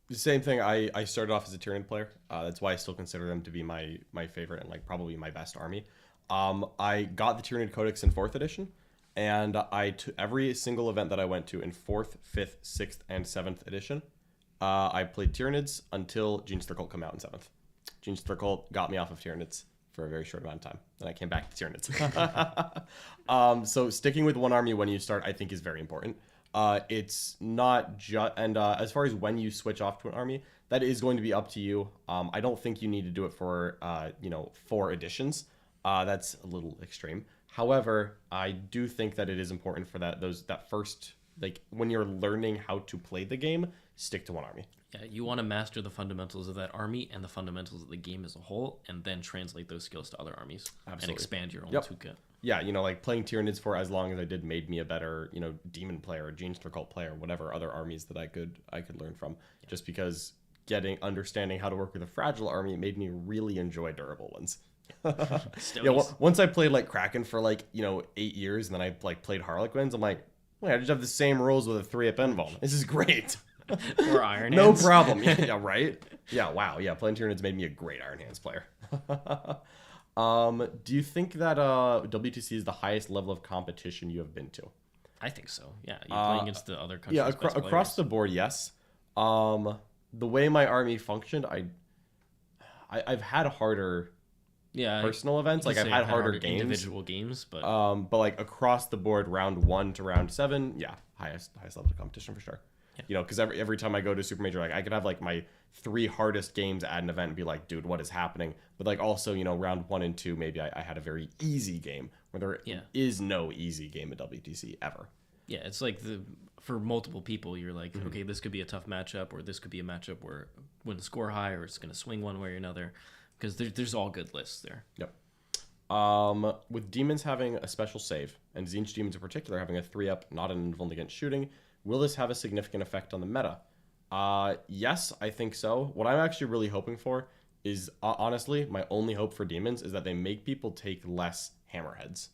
The same thing. I started off as a Tyranid player. That's why I still consider them to be my favorite and like probably my best army. I got the Tyranid Codex in 4th edition, and every single event that I went to in 4th, 5th, 6th, and 7th edition, I played Tyranids until Genestealer Cult came out in 7th. Genestealer Cult got me off of Tyranids for a very short amount of time. Then I came back to Tyranids. So sticking with one army when you start, I think, is very important. It's not just, and as far as when you switch off to an army, that is going to be up to you. I don't think you need to do it for 4 editions. That's a little extreme. However, I do think that it is important for that first, like when you're learning how to play the game, stick to one army. Yeah, you want to master the fundamentals of that army and the fundamentals of the game as a whole, and then translate those skills to other armies. Absolutely. And expand your own toolkit. Yeah, like playing Tyranids for as long as I did made me a better, demon player, Genestealer Cult player, whatever other armies that I could learn from. Yeah. Just because understanding how to work with a fragile army made me really enjoy durable ones. Once I played like Kraken for 8 years, and then I like played Harlequins, I'm like, wait, I just have the same rules with a 3-up Envol. This is great. Or Iron No Hands. problem. Yeah, right? Yeah, wow. Yeah, playing Tyranids made me a great Iron Hands player. Do you think that WTC is the highest level of competition you have been to? I think so. Yeah, you play against the other countries. Yeah, across the board, yes. The way my army functioned, I've had harder personal events. Like I've had harder games, individual games, but like across the board, round 1 to round 7, yeah, highest level of competition for sure. Yeah. Because every time I go to a super major, like I could have like my 3 hardest games at an event and be like, dude, what is happening? But like also, round 1 and 2, maybe I had a very easy game where there is no easy game at WTC ever. Yeah, it's like for multiple people, you're like, okay, this could be a tough matchup, or this could be a matchup where when the score high, or it's going to swing one way or another, because there's all good lists there. Yep. With Demons having a special save, and Tzeentch Demons in particular having a 3-up, not an invulnerable against shooting, will this have a significant effect on the meta? Yes, I think so. What I'm actually really hoping for is, honestly, my only hope for Demons is that they make people take less hammerheads.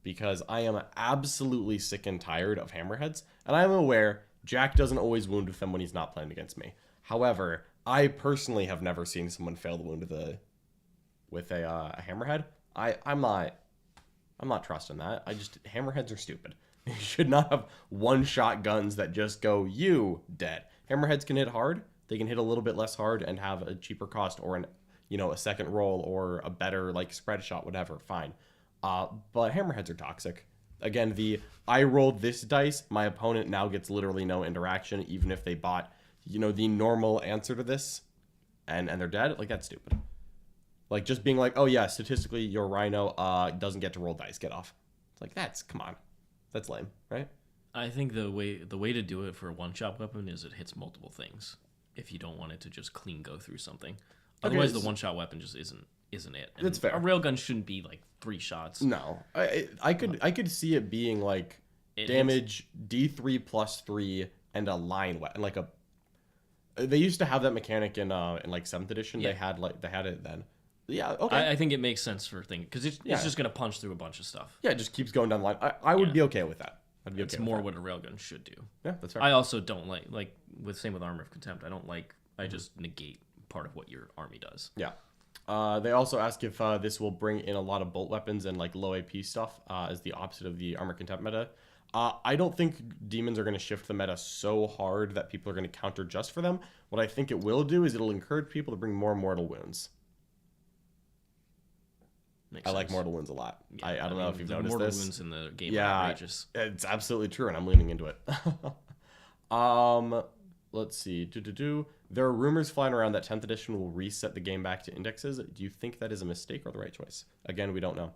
Because I am absolutely sick and tired of hammerheads, and I'm aware Jack doesn't always wound with them when he's not playing against me. However, I personally have never seen someone fail to wound with a hammerhead. I'm not trusting that. Hammerheads are stupid. You should not have one-shot guns that just go, you dead. Hammerheads can hit hard. They can hit a little bit less hard and have a cheaper cost, or a second roll, or a better like spread shot, whatever. Fine. But hammerheads are toxic. Again, I rolled this dice, my opponent now gets literally no interaction, even if they bought, the normal answer to this. and they're dead, like that's stupid. Like just being like, oh yeah, statistically your Rhino doesn't get to roll dice, get off. It's like come on, that's lame, right? I think the way to do it for a one-shot weapon is it hits multiple things. If you don't want it to just clean go through something, otherwise the one-shot weapon just isn't it. And that's fair. A railgun shouldn't be like 3 shots. No, I could see it being like damage D3 plus 3 and a line weapon, like a. They used to have that mechanic in like 7th edition. Yeah. They had it then. Yeah, okay. I think it makes sense for thing because it's just gonna punch through a bunch of stuff. Yeah, it just keeps going down the line. I would be okay with that. I'd be it's okay more with what a railgun should do. Yeah, that's fair. I also don't like same with Armor of Contempt. I just negate part of what your army does. Yeah. They also ask if this will bring in a lot of bolt weapons and like low AP stuff as the opposite of the Armor Contempt meta. I don't think demons are going to shift the meta so hard that people are going to counter just for them. What I think it will do is it'll encourage people to bring more mortal wounds. I like mortal wounds a lot. Yeah, I don't know if you've noticed mortal this. Wounds in the game are outrageous. It's absolutely true, and I'm leaning into it. Let's see. There are rumors flying around that 10th edition will reset the game back to indexes. Do you think that is a mistake or the right choice? Again, we don't know.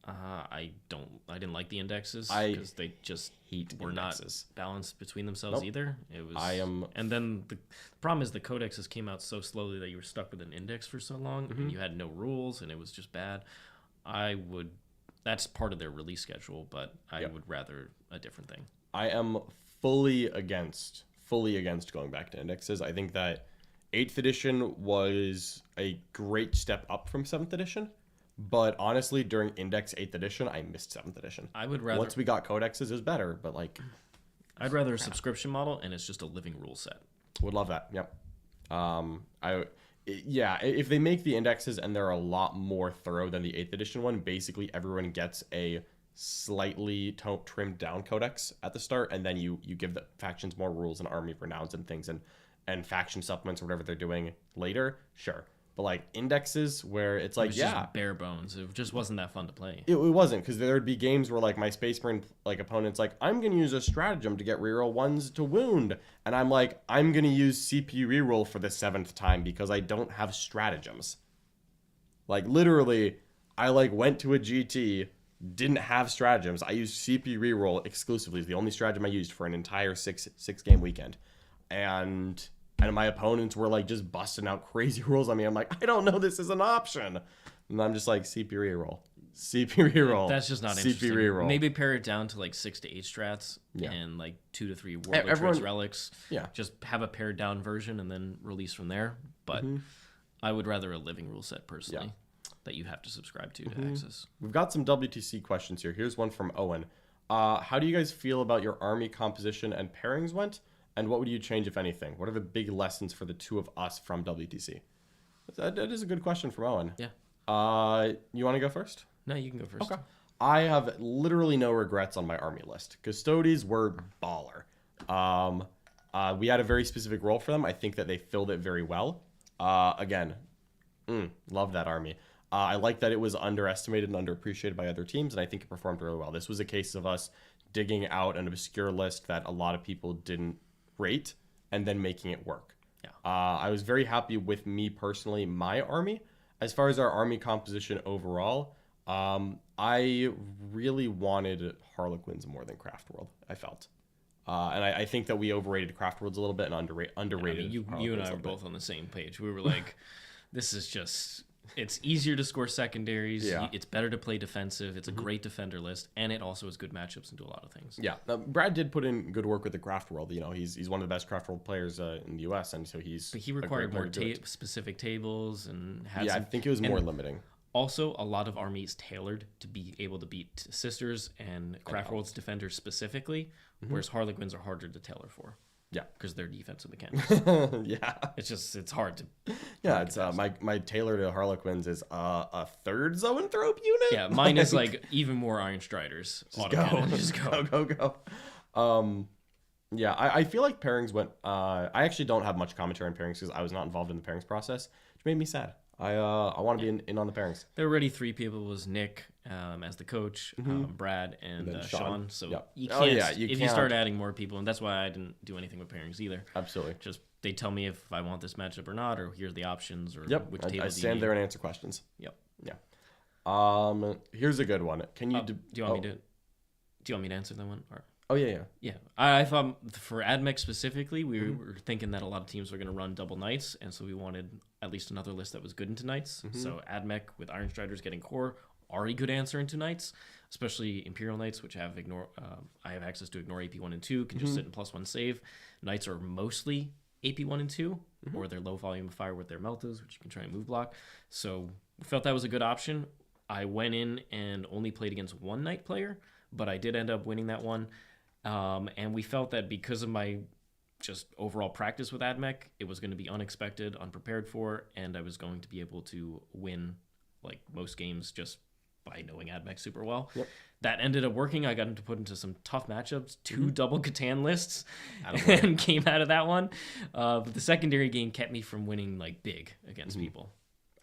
I didn't like the indexes because they just were indexes. Not balanced between themselves either. It was. And then the problem is the codexes came out so slowly that you were stuck with an index for so long, and you had no rules, and it was just bad. That's part of their release schedule, but I would rather a different thing. I am fully against going back to indexes. I think that 8th edition was a great step up from 7th edition. But honestly, during Index 8th edition, I missed 7th edition. I would rather... Once we got codexes, it was better, but like... I'd rather a subscription model, and it's just a living rule set. Would love that, yep. If they make the indexes and they're a lot more thorough than the 8th edition one, basically everyone gets a slightly trimmed down codex at the start, and then you give the factions more rules and army renowns and things, and faction supplements or whatever they're doing later, sure. But like indexes where it's like, just bare bones. It just wasn't that fun to play. It wasn't, because there would be games where like my Space Marine like opponent's like, I'm going to use a stratagem to get reroll 1s to wound. And I'm like, I'm going to use CPU reroll for the 7th time because I don't have stratagems. Like literally, I like went to a GT, didn't have stratagems. I used CPU reroll exclusively. It's the only stratagem I used for an entire six game weekend. And my opponents were like just busting out crazy rolls on me. I'm like, I don't know this is an option. And I'm just like, CPU reroll. CPU reroll. That's just not interesting. CPU reroll. Maybe pare it down to like 6 to 8 strats and like 2 to 3 Warlord Traits relics. Yeah. Just have a pared down version and then release from there. But I would rather a living rule set personally that you have to subscribe to access. We've got some WTC questions here. Here's one from Owen. How do you guys feel about your army composition and pairings went? And what would you change, if anything? What are the big lessons for the two of us from WTC? That is a good question from Owen. Yeah. You want to go first? No, you can go first. Okay. I have literally no regrets on my army list. Custodes were baller. We had a very specific role for them. I think that they filled it very well. Again, love that army. I like that it was underestimated and underappreciated by other teams, and I think it performed really well. This was a case of us digging out an obscure list that a lot of people didn't rate and then making it work. Yeah. I was very happy with me personally, my army. As far as our army composition overall, I really wanted Harlequins more than Craftworld, I felt. And I think that we overrated Craftworlds a little bit and underrated. You and I were both on the same page. We were like, this is just... It's easier to score secondaries. Yeah. It's better to play defensive. It's a great defender list, and it also has good matchups and do a lot of things. Yeah, now, Brad did put in good work with the Craft World. You know, he's one of the best Craft World players in the U.S., and so he's. But he required more specific tables and had. I think it was more limiting. Also, a lot of armies tailored to be able to beat Sisters and Craft World's defenders specifically, whereas Harlequins are harder to tailor for. Yeah, because they're defensive mechanics. It's hard to. Yeah, it's my tailor to Harlequins is a 3rd Zoanthrope unit. Yeah, mine is like even more Iron Striders. Just go. Yeah, I feel like pairings went. I actually don't have much commentary on pairings because I was not involved in the pairings process, which made me sad. I want to be in on the pairings. There were already 3 people. It was Nick, as the coach, Brad and then Sean. So Yep. you Oh, can't, yeah, if you start adding more people, and that's why I didn't do anything with pairings either. Absolutely. Just they tell me if I want this matchup or not, or here's the options, or which I table stand there and answer questions. Yep. Yeah. Here's a good one. Can you? Do you want me to? Do you want me to answer that one? Or? Oh yeah. Yeah, I thought for AdMech specifically, we were thinking that a lot of teams were going to run double knights, and so we wanted at least another list that was good into knights. So AdMech with Iron Striders getting core, already good answer into knights, especially Imperial Knights, which have I have access to ignore AP 1 and 2, can just sit in +1 save. Knights are mostly AP 1 and 2, or they're low volume of fire with their meltas, which you can try and move block. So we felt that was a good option. I went in and only played against one knight player, but I did end up winning that one. And we felt that because of my just overall practice with AdMech, it was going to be unexpected, unprepared for, and I was going to be able to win like most games just by knowing AdMech super well. Yep. That ended up working. I got to put into some tough matchups, 2 double Catan lists, and came out of that one. But the secondary game kept me from winning like big against people.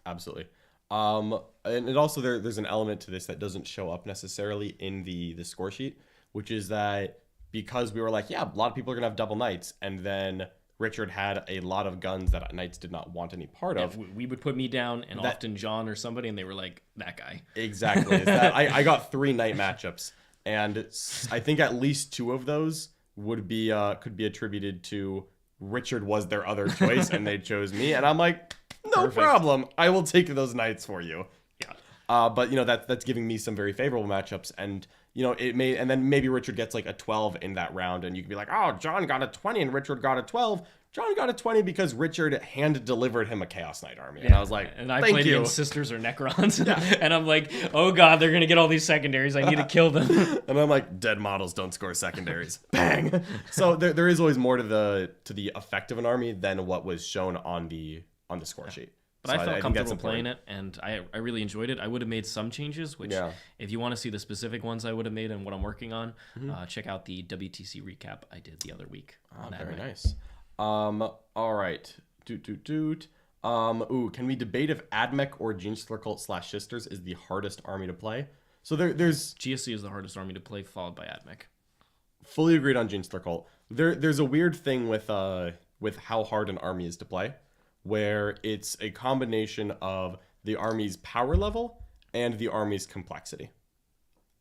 Absolutely. And it also there's an element to this that doesn't show up necessarily in the score sheet, which is that because we were like, yeah, a lot of people are gonna have double knights, and then Richard had a lot of guns that knights did not want any part of. We would put me down, and often John or somebody, and they were like, that guy. Exactly. Is that I got 3 knight matchups, and I think at least 2 of those would be could be attributed to Richard was their other choice, and they chose me, and I'm like, no problem, I will take those knights for you. Yeah. But that's giving me some very favorable matchups, and it may, and then maybe Richard gets like a 12 in that round, and you can be like, oh, John got a 20 and Richard got a 12. John got a 20 because Richard hand delivered him a Chaos Knight army. And I was like, and I played against Sisters or Necrons. And I'm like, oh God, they're going to get all these secondaries. I need to kill them. And I'm like, dead models don't score secondaries. Bang. So there is always more to the effect of an army than what was shown on the score sheet. But I felt comfortable playing it, and I really enjoyed it. I would have made some changes, which if you want to see the specific ones I would have made and what I'm working on, check out the WTC recap I did the other week. Very nice. All right. Can we debate if AdMech or Genestealer Cult / Sisters is the hardest army to play? So there's GSC is the hardest army to play, followed by AdMech. Fully agreed on Genestealer Cult. There's a weird thing with how hard an army is to play, where it's a combination of the army's power level and the army's complexity.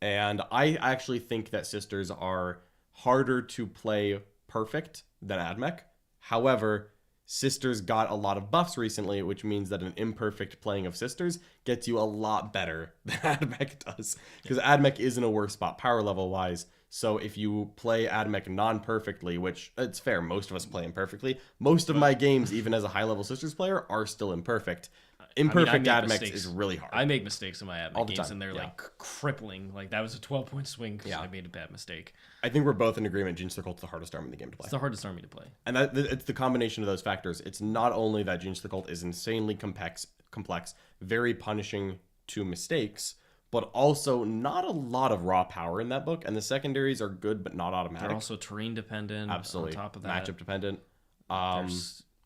And I actually think that Sisters are harder to play perfect than AdMech. However, Sisters got a lot of buffs recently, which means that an imperfect playing of Sisters gets you a lot better than AdMech does. Because AdMech is in a worse spot power level wise. So if you play AdMech non-perfectly, which it's fair, most of us play imperfectly. Most of my games, even as a high-level Sisters player, are still imperfect. Imperfect AdMech is really hard. I make mistakes in my AdMech games, and they're like crippling. Like that was a 12-point swing because I made a bad mistake. I think we're both in agreement. Genestealer Cult's the hardest army in the game to play. It's the hardest army to play, and it's the combination of those factors. It's not only that Genestealer Cult is insanely complex, very punishing to mistakes, but also not a lot of raw power in that book. And the secondaries are good, but not automatic. They're also terrain dependent. Absolutely. On top of that, matchup dependent.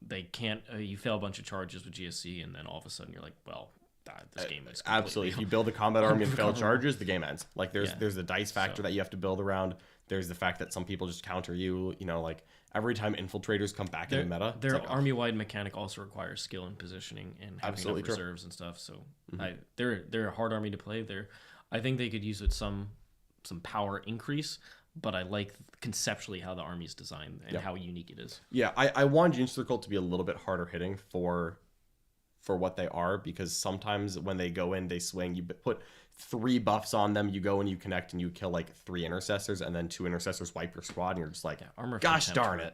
They can't. You fail a bunch of charges with GSC, and then all of a sudden you're like, well, this game is absolutely. If you build a combat army and fail charges, the game ends. Like there's the dice factor that you have to build around. There's the fact that some people just counter you. Like every time infiltrators come back in the meta, their army-wide mechanic also requires skill and positioning and having enough reserves and stuff. So they're a hard army to play. I think they could use it some power increase, but I like conceptually how the army is designed and how unique it is. Yeah, I want Genestealer Cult to be a little bit harder hitting for what they are, because sometimes when they go in, they swing. You put 3 buffs on them, you go and you connect and you kill like 3 intercessors, and then 2 intercessors wipe your squad, and you're just like, gosh darn it.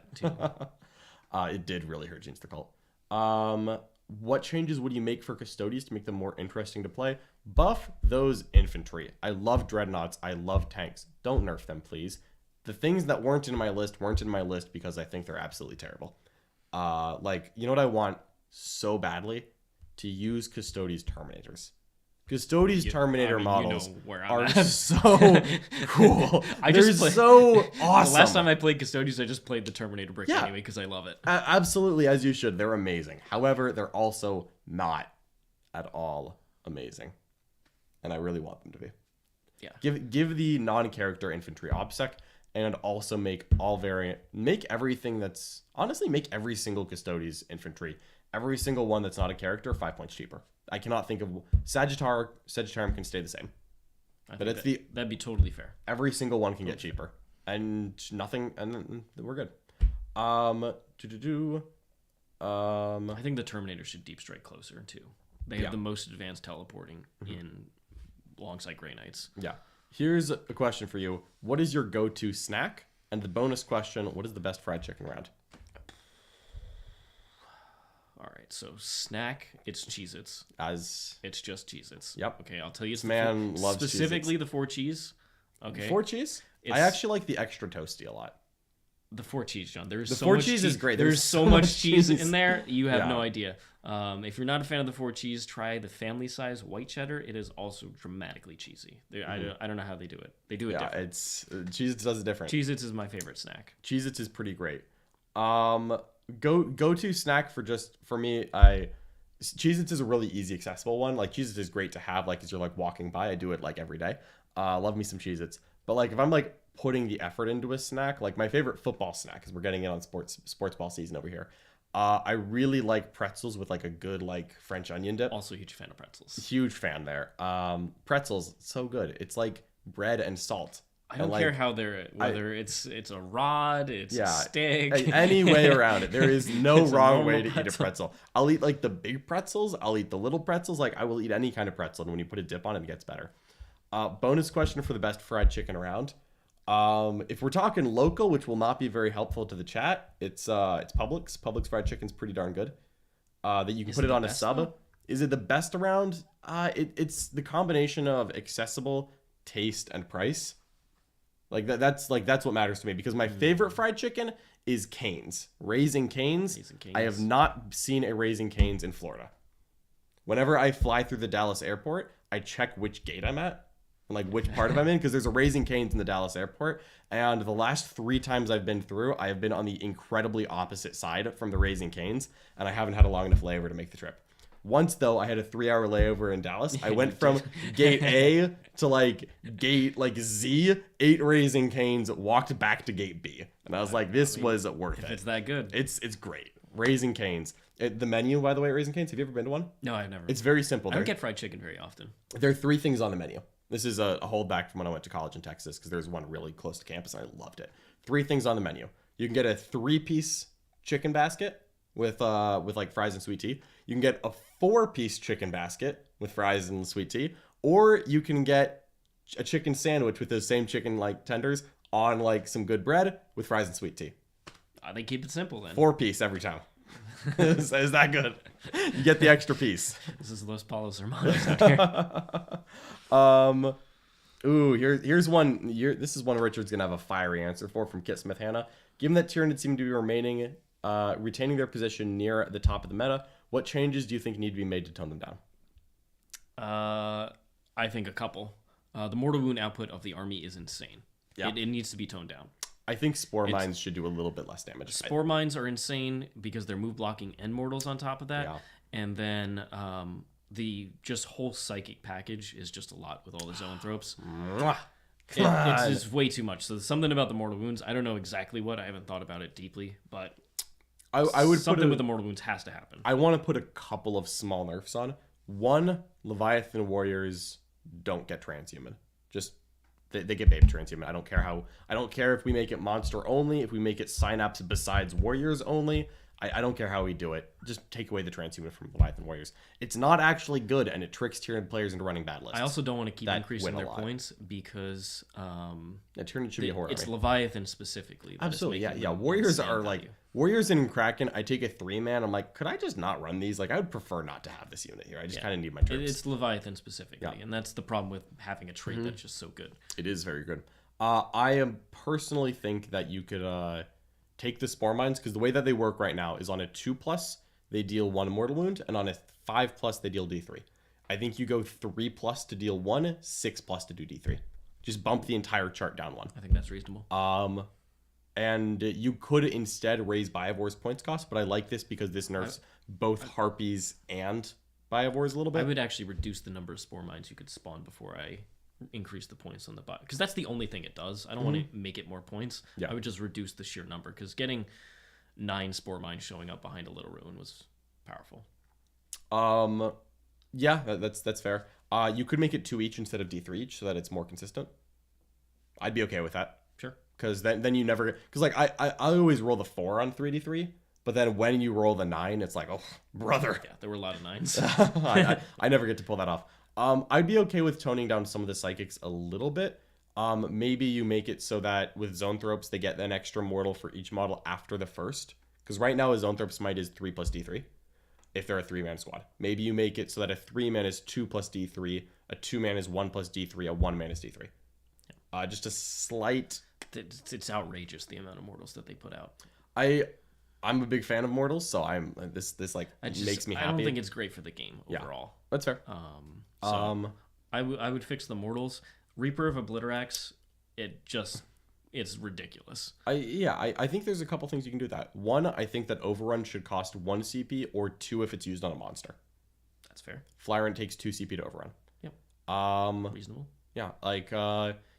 It did really hurt Genestealer Cult. What changes would you make for Custodes to make them more interesting to play? Buff those infantry. I love dreadnoughts. I love tanks. Don't nerf them, please. The things that weren't in my list because I think they're absolutely terrible. You know what I want so badly? To use Custodes Terminators. Custodes Terminator models are so cool. They're so awesome. The last time I played Custodes, I just played the Terminator brick anyway because I love it. Absolutely, as you should. They're amazing. However, they're also not at all amazing. and I really want them to be. Yeah. Give the non-character infantry OBSEC, and also make everything that's... Honestly, make every single Custodes infantry, every single one that's not a character, 5 points cheaper. I cannot think of... Sagittarium can stay the same. But it's that'd be totally fair. Every single one can get cheaper. And nothing... And then we're good. I think the Terminator should deep strike closer, too. They have the most advanced teleporting in alongside Grey Knights. Yeah. Here's a question for you. What is your go-to snack? And the bonus question, what is the best fried chicken round? All right, so snack, it's Cheez-Its. It's just Cheez-Its. Yep. Okay, I'll tell you. This man loves specifically Cheez-Its. The 4 cheese. Okay. 4 cheese? I actually like the extra toasty a lot. The 4 cheese, John. There's the so 4 much cheese is great. There's so much cheese in there. You have no idea. If you're not a fan of the 4 cheese, try the family size white cheddar. It is also dramatically cheesy. I don't know how they do it. They do it different. It's Cheez-Its does it different. Cheez-Its is my favorite snack. Cheez-Its is pretty great. Go-to snack for me, Cheez-Its is a really easy, accessible one. Like, Cheez-Its is great to have, like, as you're, like, walking by. I do it, like, every day. Love me some Cheez-Its. But, like, if I'm, like, putting the effort into a snack, like, my favorite football snack, because we're getting in on sports ball season over here, I really like pretzels with, like, a good, like, French onion dip. Also a huge fan of pretzels. Huge fan there. Pretzels, so good. It's, like, bread and salt. I don't care how whether it's a rod, it's a stick. Any way around it. There is no wrong way to eat a pretzel. I'll eat like the big pretzels. I'll eat the little pretzels. Like, I will eat any kind of pretzel. And when you put a dip on it, it gets better. Bonus question for the best fried chicken around. If we're talking local, which will not be very helpful to the chat, it's Publix. Publix fried chicken's pretty darn good. That you can put it on a sub. Though? Is it the best around? It's the combination of accessible, taste, and price. Like that's what matters to me, because my favorite fried chicken is Cane's. Raising Cane's. I have not seen a Raising Cane's in Florida. Whenever I fly through the Dallas airport, I check which gate I'm at and like which part of I'm in, because there's a Raising Cane's in the Dallas airport. And the last 3 times I've been through, I have been on the incredibly opposite side from the Raising Cane's, and I haven't had a long enough layover to make the trip. Once, though, I had a 3-hour layover in Dallas. I went from gate A to like gate like Z, 8 Raising Cane's, walked back to gate B. And I was like, this was worth it. It's that good. It's great. Raising Cane's. The menu, by the way, at Raising Cane's, have you ever been to one? No, I've never. It's very simple. I don't get fried chicken very often. There are 3 things on the menu. This is a holdback from when I went to college in Texas, because there's one really close to campus, and I loved it. 3 things on the menu. You can get a 3-piece chicken basket with like fries and sweet tea. You can get a 4-piece chicken basket with fries and sweet tea, or you can get a chicken sandwich with those same chicken like tenders on like some good bread with fries and sweet tea. They keep it simple then. 4-piece every time. Is that good? You get the extra piece. This is Los Palos Hermanos out here. Here's one. This is one Richard's gonna have a fiery answer for, from Kit Smith Hannah. Given that Tyranids seem to be retaining their position near the top of the meta, what changes do you think need to be made to tone them down? I think a couple. The mortal wound output of the army is insane. Yeah. It needs to be toned down. I think Spore Mines should do a little bit less damage. Spore Mines are insane because they're move blocking and mortals on top of that. Yeah. And then the just whole psychic package is just a lot with all the zoanthropes. It's just way too much. So something about the mortal wounds, I don't know exactly what. I haven't thought about it deeply, but I would something with the mortal wounds has to happen. I want to put a couple of small nerfs on. One, Leviathan warriors don't get transhuman. Just they get baby transhuman. I don't care if we make it monster only, if we make it synapse besides warriors only. I don't care how we do it. Just take away the transhuman from Leviathan warriors. It's not actually good, and it tricks Tyranid players into running bad lists. I also don't want to keep increasing their points because Tyranid should be a horror. It's Leviathan specifically. Absolutely, yeah. Warriors are value. Like warriors in Kraken. I take a 3-man. I'm like, could I just not run these? Like, I would prefer not to have this unit here. I just kind of need my troops. It's Leviathan specifically, and that's the problem with having a trait that's just so good. It is very good. I personally think that you could take the Spore Mines, because the way that they work right now is on a 2+, they deal 1 mortal wound, and on a 5+, they deal D3. I think you go 3+ to deal 1, 6+ to do D3. Just bump the entire chart down 1. I think that's reasonable. And you could instead raise Biovore's points cost, but I like this because this nerfs both Harpies and Biovores a little bit. I would actually reduce the number of spore mines you could spawn before I increase the points on the bot, because that's the only thing it does. I don't want to make it more points. Yeah. I would just reduce the sheer number, because getting 9 spore mines showing up behind a little ruin was powerful. Yeah, that's fair. You could make it 2 each instead of D3 each, so that it's more consistent. I'd be okay with that. Sure. Because then you never, because like I always roll the 4 on 3D3, but then when you roll the 9, it's like, oh brother. Yeah, there were a lot of 9s. I never get to pull that off. I'd be okay with toning down some of the psychics a little bit. Maybe you make it so that with Zoanthropes they get an extra mortal for each model after the first, because right now a Zoanthrope Smite is 3 plus D3 if they're a 3-man squad. Maybe you make it so that a 3-man is 2 plus D3, a 2-man is 1 plus D3, a 1-man is D3. Just a slight. It's outrageous the amount of mortals that they put out. I'm a big fan of mortals, so I'm this like makes me happy. I don't think it's great for the game overall. Yeah, that's fair. I would fix the mortals. Reaper of Obliterax, it's ridiculous. I think there's a couple things you can do with that. One, I think that Overrun should cost 1 CP, or 2 if it's used on a monster. That's fair. Flyrant takes 2 CP to Overrun. Yep. Reasonable. Yeah, like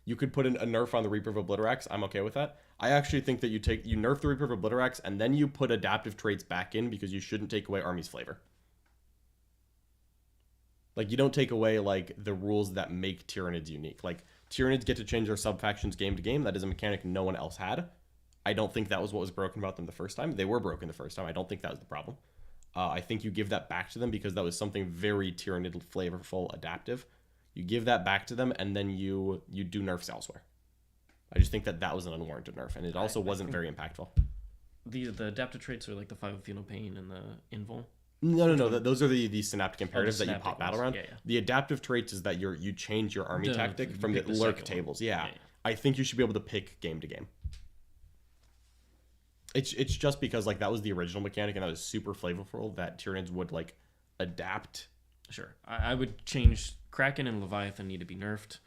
you could put a nerf on the Reaper of Obliterax. I'm okay with that. I actually think that you nerf the Reaper of Obliterax and then you put adaptive traits back in, because you shouldn't take away Army's flavor. Like, you don't take away like the rules that make Tyranids unique. Like, Tyranids get to change their sub-factions game to game. That is a mechanic no one else had. I don't think that was what was broken about them the first time. They were broken the first time. I don't think that was the problem. I think you give that back to them because that was something very Tyranid flavorful, adaptive. You give that back to them, and then you do nerfs elsewhere. I just think that was an unwarranted nerf, and it also wasn't very impactful. The adaptive traits are like the 5 of Pain and the Invul. No. Those are the synaptic imperatives that you pop battle around. Yeah. The adaptive traits is that you change your army tactic from the lurk tables. Yeah. Yeah. I think you should be able to pick game to game. It's just because like that was the original mechanic, and that was super flavorful that Tyranids would like adapt. Sure. I would change Kraken and Leviathan need to be nerfed.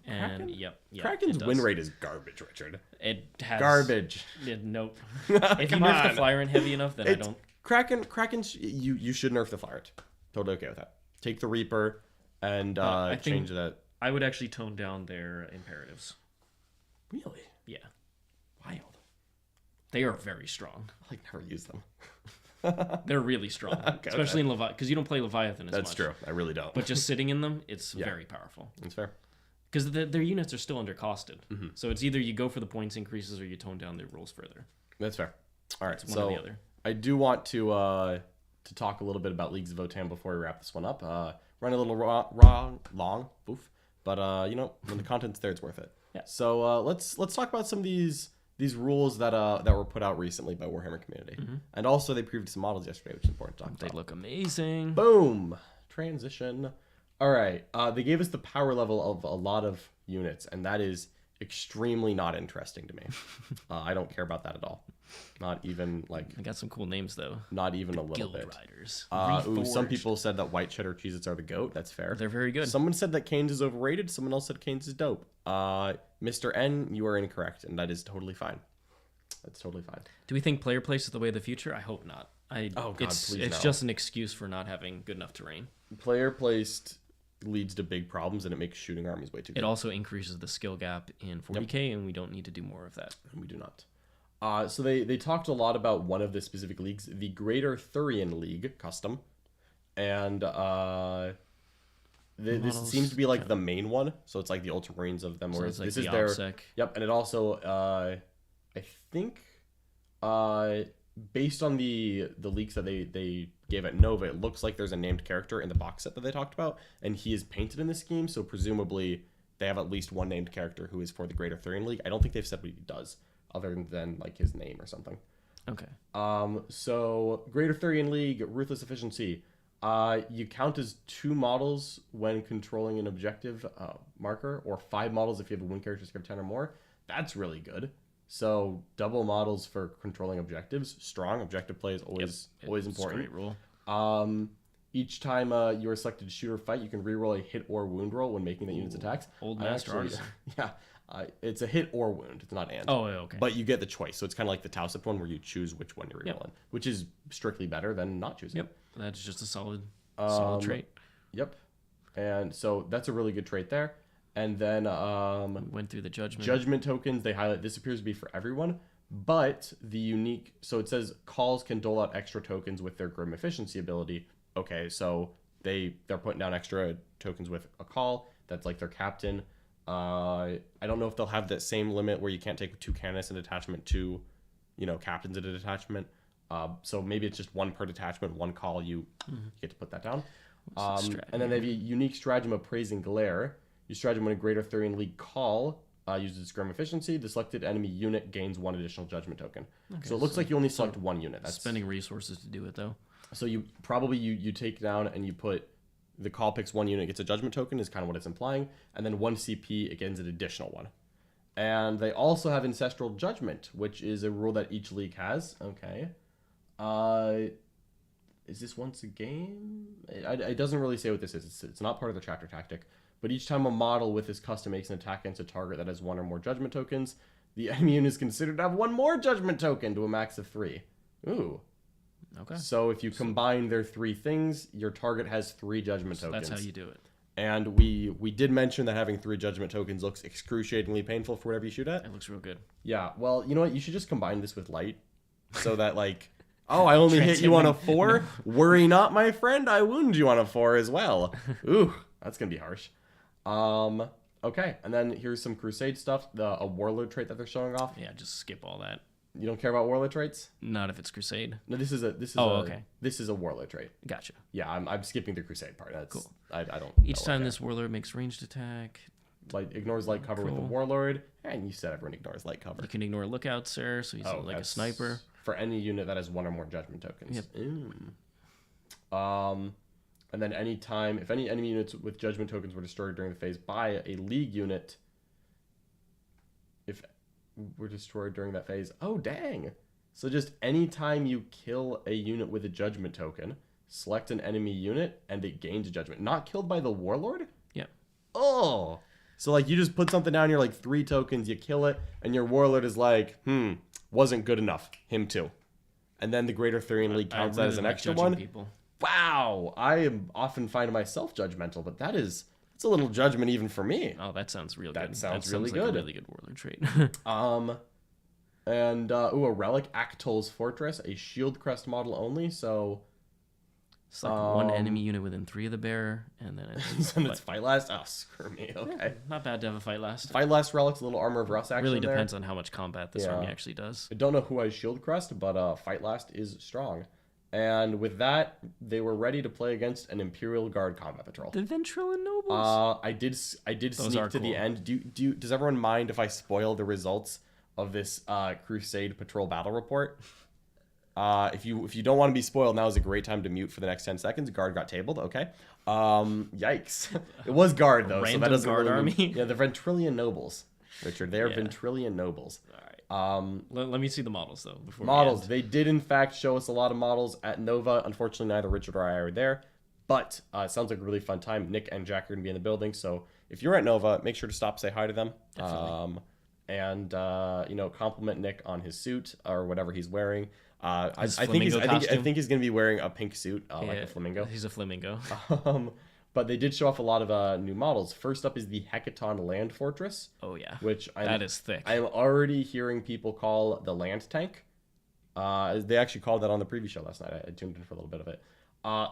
And yep. Kraken's win rate is garbage, Richard. It has garbage. Nope. If you nerf the Flyrant heavy enough, then I don't. Kraken's you should nerf the Flyrant. Totally okay with that. Take the Reaper and change that. I would actually tone down their imperatives. Really? Yeah. Wild. They are very strong. I like never use them. They're really strong, especially in Leviathan, because you don't play Leviathan as much. That's true. I really don't. But just sitting in them, it's very powerful. That's fair. Because their units are still undercosted. Mm-hmm. So it's either you go for the points increases or you tone down their rules further. That's fair. All right, it's one or the other. I do want to talk a little bit about Leagues of Votann before we wrap this one up. Run a little long, oof. But when the content's there, it's worth it. Yeah. So let's talk about some of these rules that were put out recently by Warhammer community, and also they previewed some models yesterday, which is important to talk about. They look amazing. Boom. Transition. All right. They gave us the power level of a lot of units, and that is extremely not interesting to me. I don't care about that at all. Not even like. I got some cool names though. Not even a little Guild bit. Riders. Some people said that white cheddar Cheez-Its are the GOAT. That's fair. They're very good. Someone said that Canes is overrated. Someone else said Canes is dope. Mr. N, you are incorrect, and that is totally fine. That's totally fine. Do we think player place is the way of the future? I hope not. It's just an excuse for not having good enough terrain. Player placed leads to big problems, and it makes shooting armies way too good. It also increases the skill gap in 40k, and we don't need to do more of that. We do not. So they talked a lot about one of the specific leagues, the Greater Thurian League Custom, and this seems to be like the main one. So it's like the Ultramarines of them. So Whereas like this the is their OPSEC. Yep, and it also I think based on the leaks that they gave at Nova, it looks like there's a named character in the box set that they talked about, and he is painted in this scheme. So presumably they have at least one named character who is for the Greater Thurian League. I don't think they've said what he does, other than like his name or something. Okay. So Greater Thurian League, Ruthless Efficiency. You count as 2 models when controlling an objective marker, or 5 models if you have a win character score of 10 or more. That's really good. So double models for controlling objectives. Strong objective play is always important. Great rule. Each time you are selected to shoot or fight, you can reroll a hit or wound roll when making that unit's attacks. Old Master Artisan. Yeah. It's a hit or wound. It's not and. Oh, okay. But you get the choice. So it's kind of like the Taucip one where you choose which one you're rerolling, which is strictly better than not choosing. Yep. That's just a solid Solid trait. Yep. And so that's a really good trait there. And then went through the judgment tokens. They highlight this appears to be for everyone, but the unique. So it says calls can dole out extra tokens with their Grim Efficiency ability. Okay, so they're putting down extra tokens with a call. That's like their captain. I don't know if they'll have that same limit where you can't take 2 candidates in detachment, 2, captains in a detachment. So maybe it's just 1 per detachment, 1 call. You get to put that down. And then they have a unique stratagem of Praising Glare. You stratagem when a Greater Thurian League call uses its Grim Efficiency. The selected enemy unit gains 1 additional judgment token. Okay, so it looks like you only select 1 unit. That's spending resources to do it, though. So you probably you take down and you put the call picks 1 unit, gets a judgment token, is kind of what it's implying, and then 1 CP, it gains an additional 1. And they also have Ancestral Judgment, which is a rule that each league has. Okay. Is this once a game? It doesn't really say what this is. It's not part of the chapter tactic. But each time a model with this custom makes an attack against a target that has 1 or more judgment tokens, the enemy unit is considered to have 1 more judgment token to a max of 3. Ooh. Okay. So if you combine their 3 things, your target has 3 judgment tokens. That's how you do it. And we did mention that having 3 judgment tokens looks excruciatingly painful for whatever you shoot at. It looks real good. Yeah. Well, you know what? You should just combine this with light, so that oh, I only hit you on a 4. No. Worry not, my friend. I wound you on a 4 as well. Ooh, that's gonna be harsh. Okay, and then here's some Crusade stuff. A Warlord trait that they're showing off. Yeah, just skip all that. You don't care about Warlord traits? Not if it's Crusade. No, this is okay. This is a Warlord trait. Gotcha. Yeah, I'm skipping the Crusade part. That's cool. I don't. Each time this Warlord makes ranged attack, ignores light cover with the Warlord, and you said everyone ignores light cover. You can ignore Lookout, sir. So he's like a sniper. For any unit that has 1 or more judgment tokens. Yep. And then if any enemy units with judgment tokens were destroyed during the phase by a league unit, if were destroyed during that phase, oh dang! So just any time you kill a unit with a judgment token, select an enemy unit and it gains a judgment. Not killed by the Warlord? Yeah. Oh! So you just put something down, you're 3 tokens, you kill it, and your Warlord is wasn't good enough. Him too. And then the Greater Thurian League counts that as an extra 1. People. Wow! I am often finding myself judgmental, but it's a little judgment even for me. Oh, that sounds real good. That sounds really like good. A really good Warlord trait. And a relic, Aktol's Fortress, a shield crest model only, so it's like 1 enemy unit within 3 of the bearer, and then it's fight last. Oh, screw me. Okay, yeah, not bad to have a fight last. Fight last relic's a little armor of rust action. Really depends on how much combat this army actually does. I don't know who has shield crest, but fight last is strong. And with that, they were ready to play against an Imperial Guard combat patrol. The Ventrilo Nobles. I did sneak to the end. Does everyone mind if I spoil the results of this Crusade Patrol battle report? If you don't want to be spoiled, now is a great time to mute for the next 10 seconds. Guard got tabled. Okay. Yikes. It was Guard though, so that doesn't Guard really army. Yeah, the Ventrilian Nobles, Richard. They are Ventrilian Nobles. All right. Let me see the models though. Before models. They did in fact show us a lot of models at Nova. Unfortunately, neither Richard or I are there, but it sounds like a really fun time. Nick and Jack are gonna be in the building, so if you're at Nova, make sure to stop, say hi to them. Definitely. And compliment Nick on his suit or whatever he's wearing. I think he's gonna be wearing a pink suit, like a flamingo. He's a flamingo. But they did show off a lot of new models. First up is the Hecaton Land Fortress. Oh yeah, that is thick. I'm already hearing people call the land tank. They actually called that on the preview show last night. I tuned in for a little bit of it.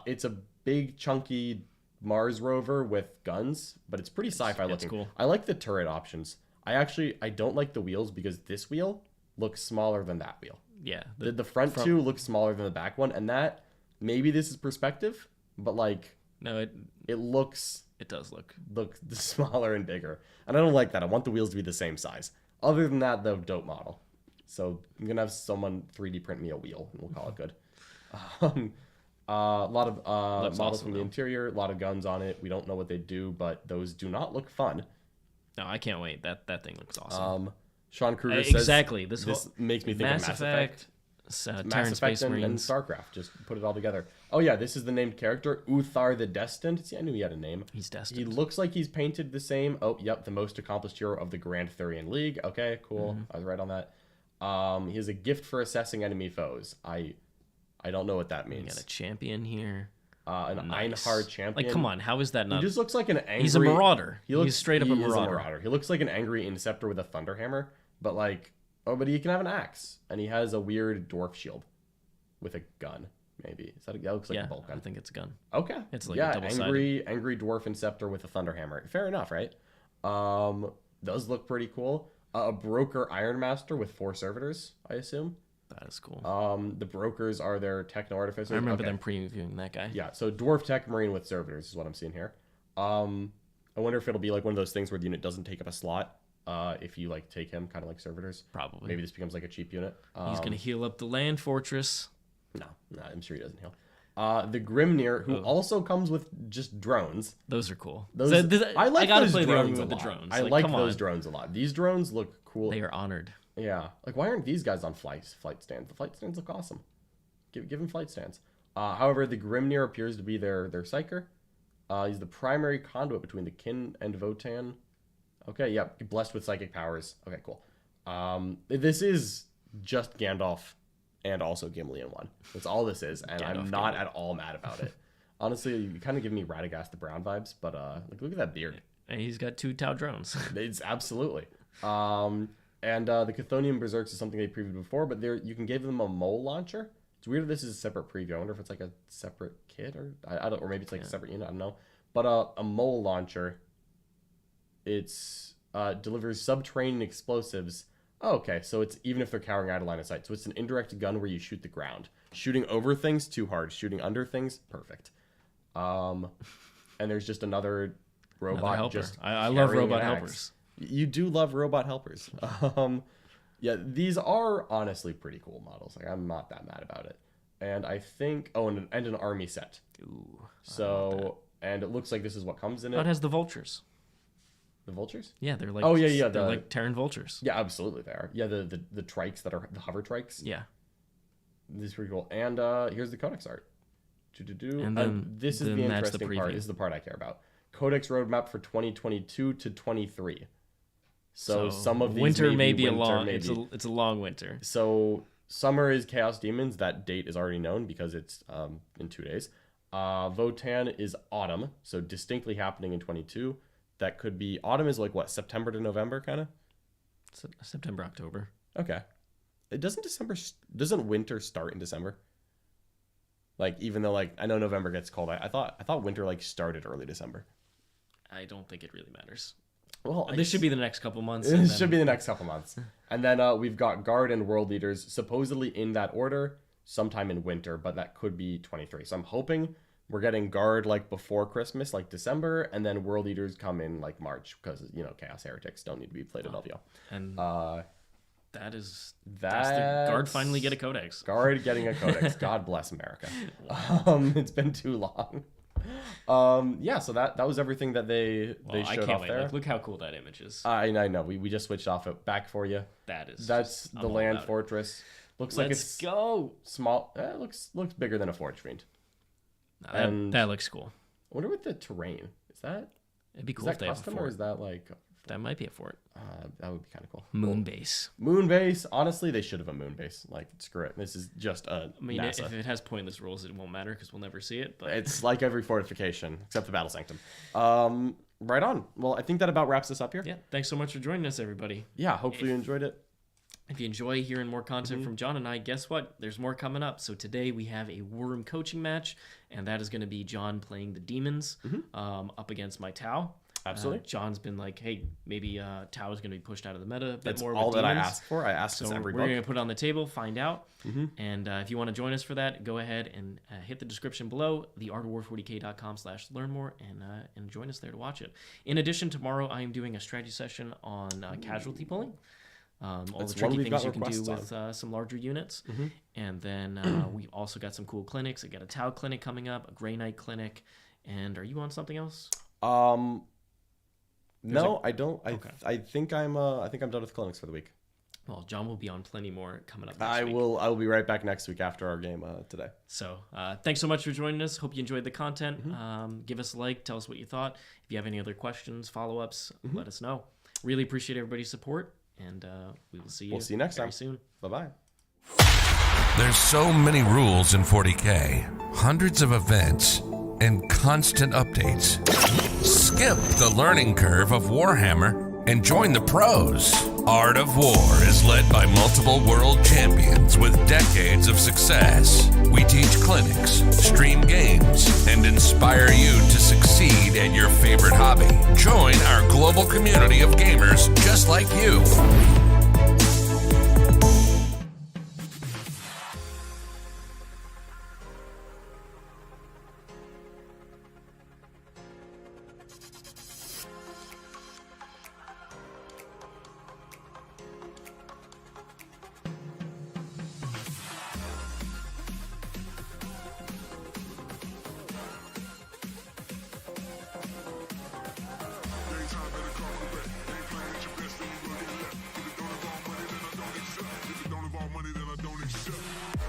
It's a big chunky Mars rover with guns, but it's pretty sci-fi looking. Cool. I like the turret options. I don't like the wheels because this wheel looks smaller than that wheel. Yeah. The front two look smaller than the back one, and that maybe this is perspective, but no, it looks. It does look smaller and bigger, and I don't like that. I want the wheels to be the same size. Other than that, though, dope model. So I'm gonna have someone 3D print me a wheel, and we'll call it good. A lot of models awesome, from the interior, a lot of guns on it. We don't know what they do, but those do not look fun. No, I can't wait. That thing looks awesome. Sean Kruger says exactly. This makes me think of Mass Effect. Mass Effect and StarCraft. Just put it all together. Oh yeah, this is the named character, Uthar the Destined. See, I knew he had a name. He's destined. He looks like he's painted the same. Oh, yep, the most accomplished hero of the Grand Thurian League. Okay, cool. I was right on that. He has a gift for assessing enemy foes. I don't know what that means. We got a champion here. an Nice. Einhard champion. Like, come on, how is that He not? just looks like an angry... He's a marauder. He looks, He's straight up a he is marauder. He looks like an angry Inceptor with a Thunderhammer, but like... Oh, but he can have an axe, and he has a weird dwarf shield with a gun, maybe. That looks like a bolt gun. I think it's a gun. Okay. It's like a double-sided. angry dwarf Inceptor with a Thunderhammer. Fair enough, right? Does look pretty cool. A broker Ironmaster with 4 servitors, I assume. That is cool. The brokers are their techno artificers. I remember them previewing that guy. Yeah, so dwarf tech marine with servitors is what I'm seeing here. I wonder if it'll be like one of those things where the unit doesn't take up a slot. If you like take him, kind of like servitors. Probably. Maybe this becomes like a cheap unit. He's gonna heal up the land fortress. No, I'm sure he doesn't heal. The Grimnir, who also comes with just drones. Those are cool. Those, I gotta those play drones the a with the lot. drones. I like those drones a lot. These drones look cool. They are honored. Yeah. Like, why aren't these guys on flight stands? The flight stands look awesome. Give them flight stands. However, the Grimnir appears to be their psyker. He's the primary conduit between the Kin and Votann. Okay, yep. Blessed with psychic powers. Okay, cool. This is just Gandalf and also Gimli in one. That's all this is, and I'm not at all mad about it. Honestly, you kind of give me Radagast the Brown vibes, but like, look at that beard. And he's got 2 Tau drones. It's absolutely. And the Chthonian Berserks is something they previewed before, but you can give them a mole launcher. It's weird that this is a separate preview. I wonder if it's like a separate kit or I don't, or maybe it's like a separate unit. I don't know. But a mole launcher, it's delivers subterranean explosives. Oh, okay, so it's even if they're cowering out of line of sight. So it's an indirect gun where you shoot the ground. Shooting over things, too hard. Shooting under things, perfect. And there's just another robot. Just I love robot helpers. You do love robot helpers. Yeah, these are honestly pretty cool models. Like, I'm not that mad about it. And I think... Oh, and an army set. Ooh. So, and it looks like this is what comes in it. Oh, it has the vultures. The vultures? Yeah, they're like... Oh, yeah. They're like Terran vultures. Yeah, absolutely they are. Yeah, the trikes that are... The hover trikes. Yeah. This is pretty cool. And here's the codex art. And then this is the interesting part. This is the part I care about. Codex roadmap for 2022 to 23. So some of these winter may be winter, a long. maybe. It's a long winter. So summer is Chaos Demons. That date is already known because it's in 2 days. Votann is autumn, so distinctly happening in 22. That could be autumn is like what, September to November kind of? September, October. Okay. Doesn't winter start in December? Like, even though, like, I know November gets cold, I thought winter like started early December. I don't think it really matters. Well, this should be the next couple months. This should be the next couple months. And then we've got Guard and World Leaders supposedly in that order sometime in winter, but that could be 23. So I'm hoping we're getting Guard like before Christmas, like December, and then World Leaders come in like March because, you know, Chaos Heretics don't need to be played at LVO. And that's the that's Guard finally get a codex. Guard getting a codex. God bless America. It's been too long. Yeah, so that was everything that they showed off there. Like, look how cool that image is. I know. We just switched off it back for you. That's the land fortress. Looks like it's go small. It looks bigger than a Forge Fiend. That looks cool. I wonder what the terrain is. That it'd be cool is if that they have a custom fort. or is that like that might be a fort. that would be kind of cool. Moon base. Moon base. Honestly, they should have a moon base. Like, screw it. This is just a NASA. If it has pointless rules, it won't matter because we'll never see it. But it's like every fortification except the Battle Sanctum. Right on. Well, I think that about wraps us up here. Yeah. Thanks so much for joining us, everybody. Yeah. Hopefully you enjoyed it. If you enjoy hearing more content from John and I, guess what? There's more coming up. So today we have a War Room coaching match, and that is going to be John playing the Demons up against my Tau. Absolutely. John's been like, hey, maybe Tau is going to be pushed out of the meta a bit That's more. all with that Demons. I ask for. I ask this every we're going to put it on the table, find out. And if you want to join us for that, go ahead and hit the description below, theartofwar40k.com/learn-more, and join us there to watch it. In addition, tomorrow I am doing a strategy session on casualty pulling. All That's the tricky one we've things got you can do requests with some larger units. And then we've also got some cool clinics. I got a Tau clinic coming up, a Grey Knight clinic. And are you on something else? No, I don't. I think I'm done with clinics for the week. Well, John will be on plenty more coming up next I week. will be right back next week after our game today. So thanks so much for joining us. Hope you enjoyed the content. Give us a like. Tell us what you thought. If you have any other questions, follow-ups, let us know. Really appreciate everybody's support. And we will see you. We'll see you next very time. soon. Bye-bye. There's so many rules in 40K, hundreds of events, and constant updates. Skip the learning curve of Warhammer and join the pros. Art of War is led by multiple world champions with decades of success. We teach clinics, stream games, and inspire you to succeed at your favorite hobby. Join our global community of gamers just like you.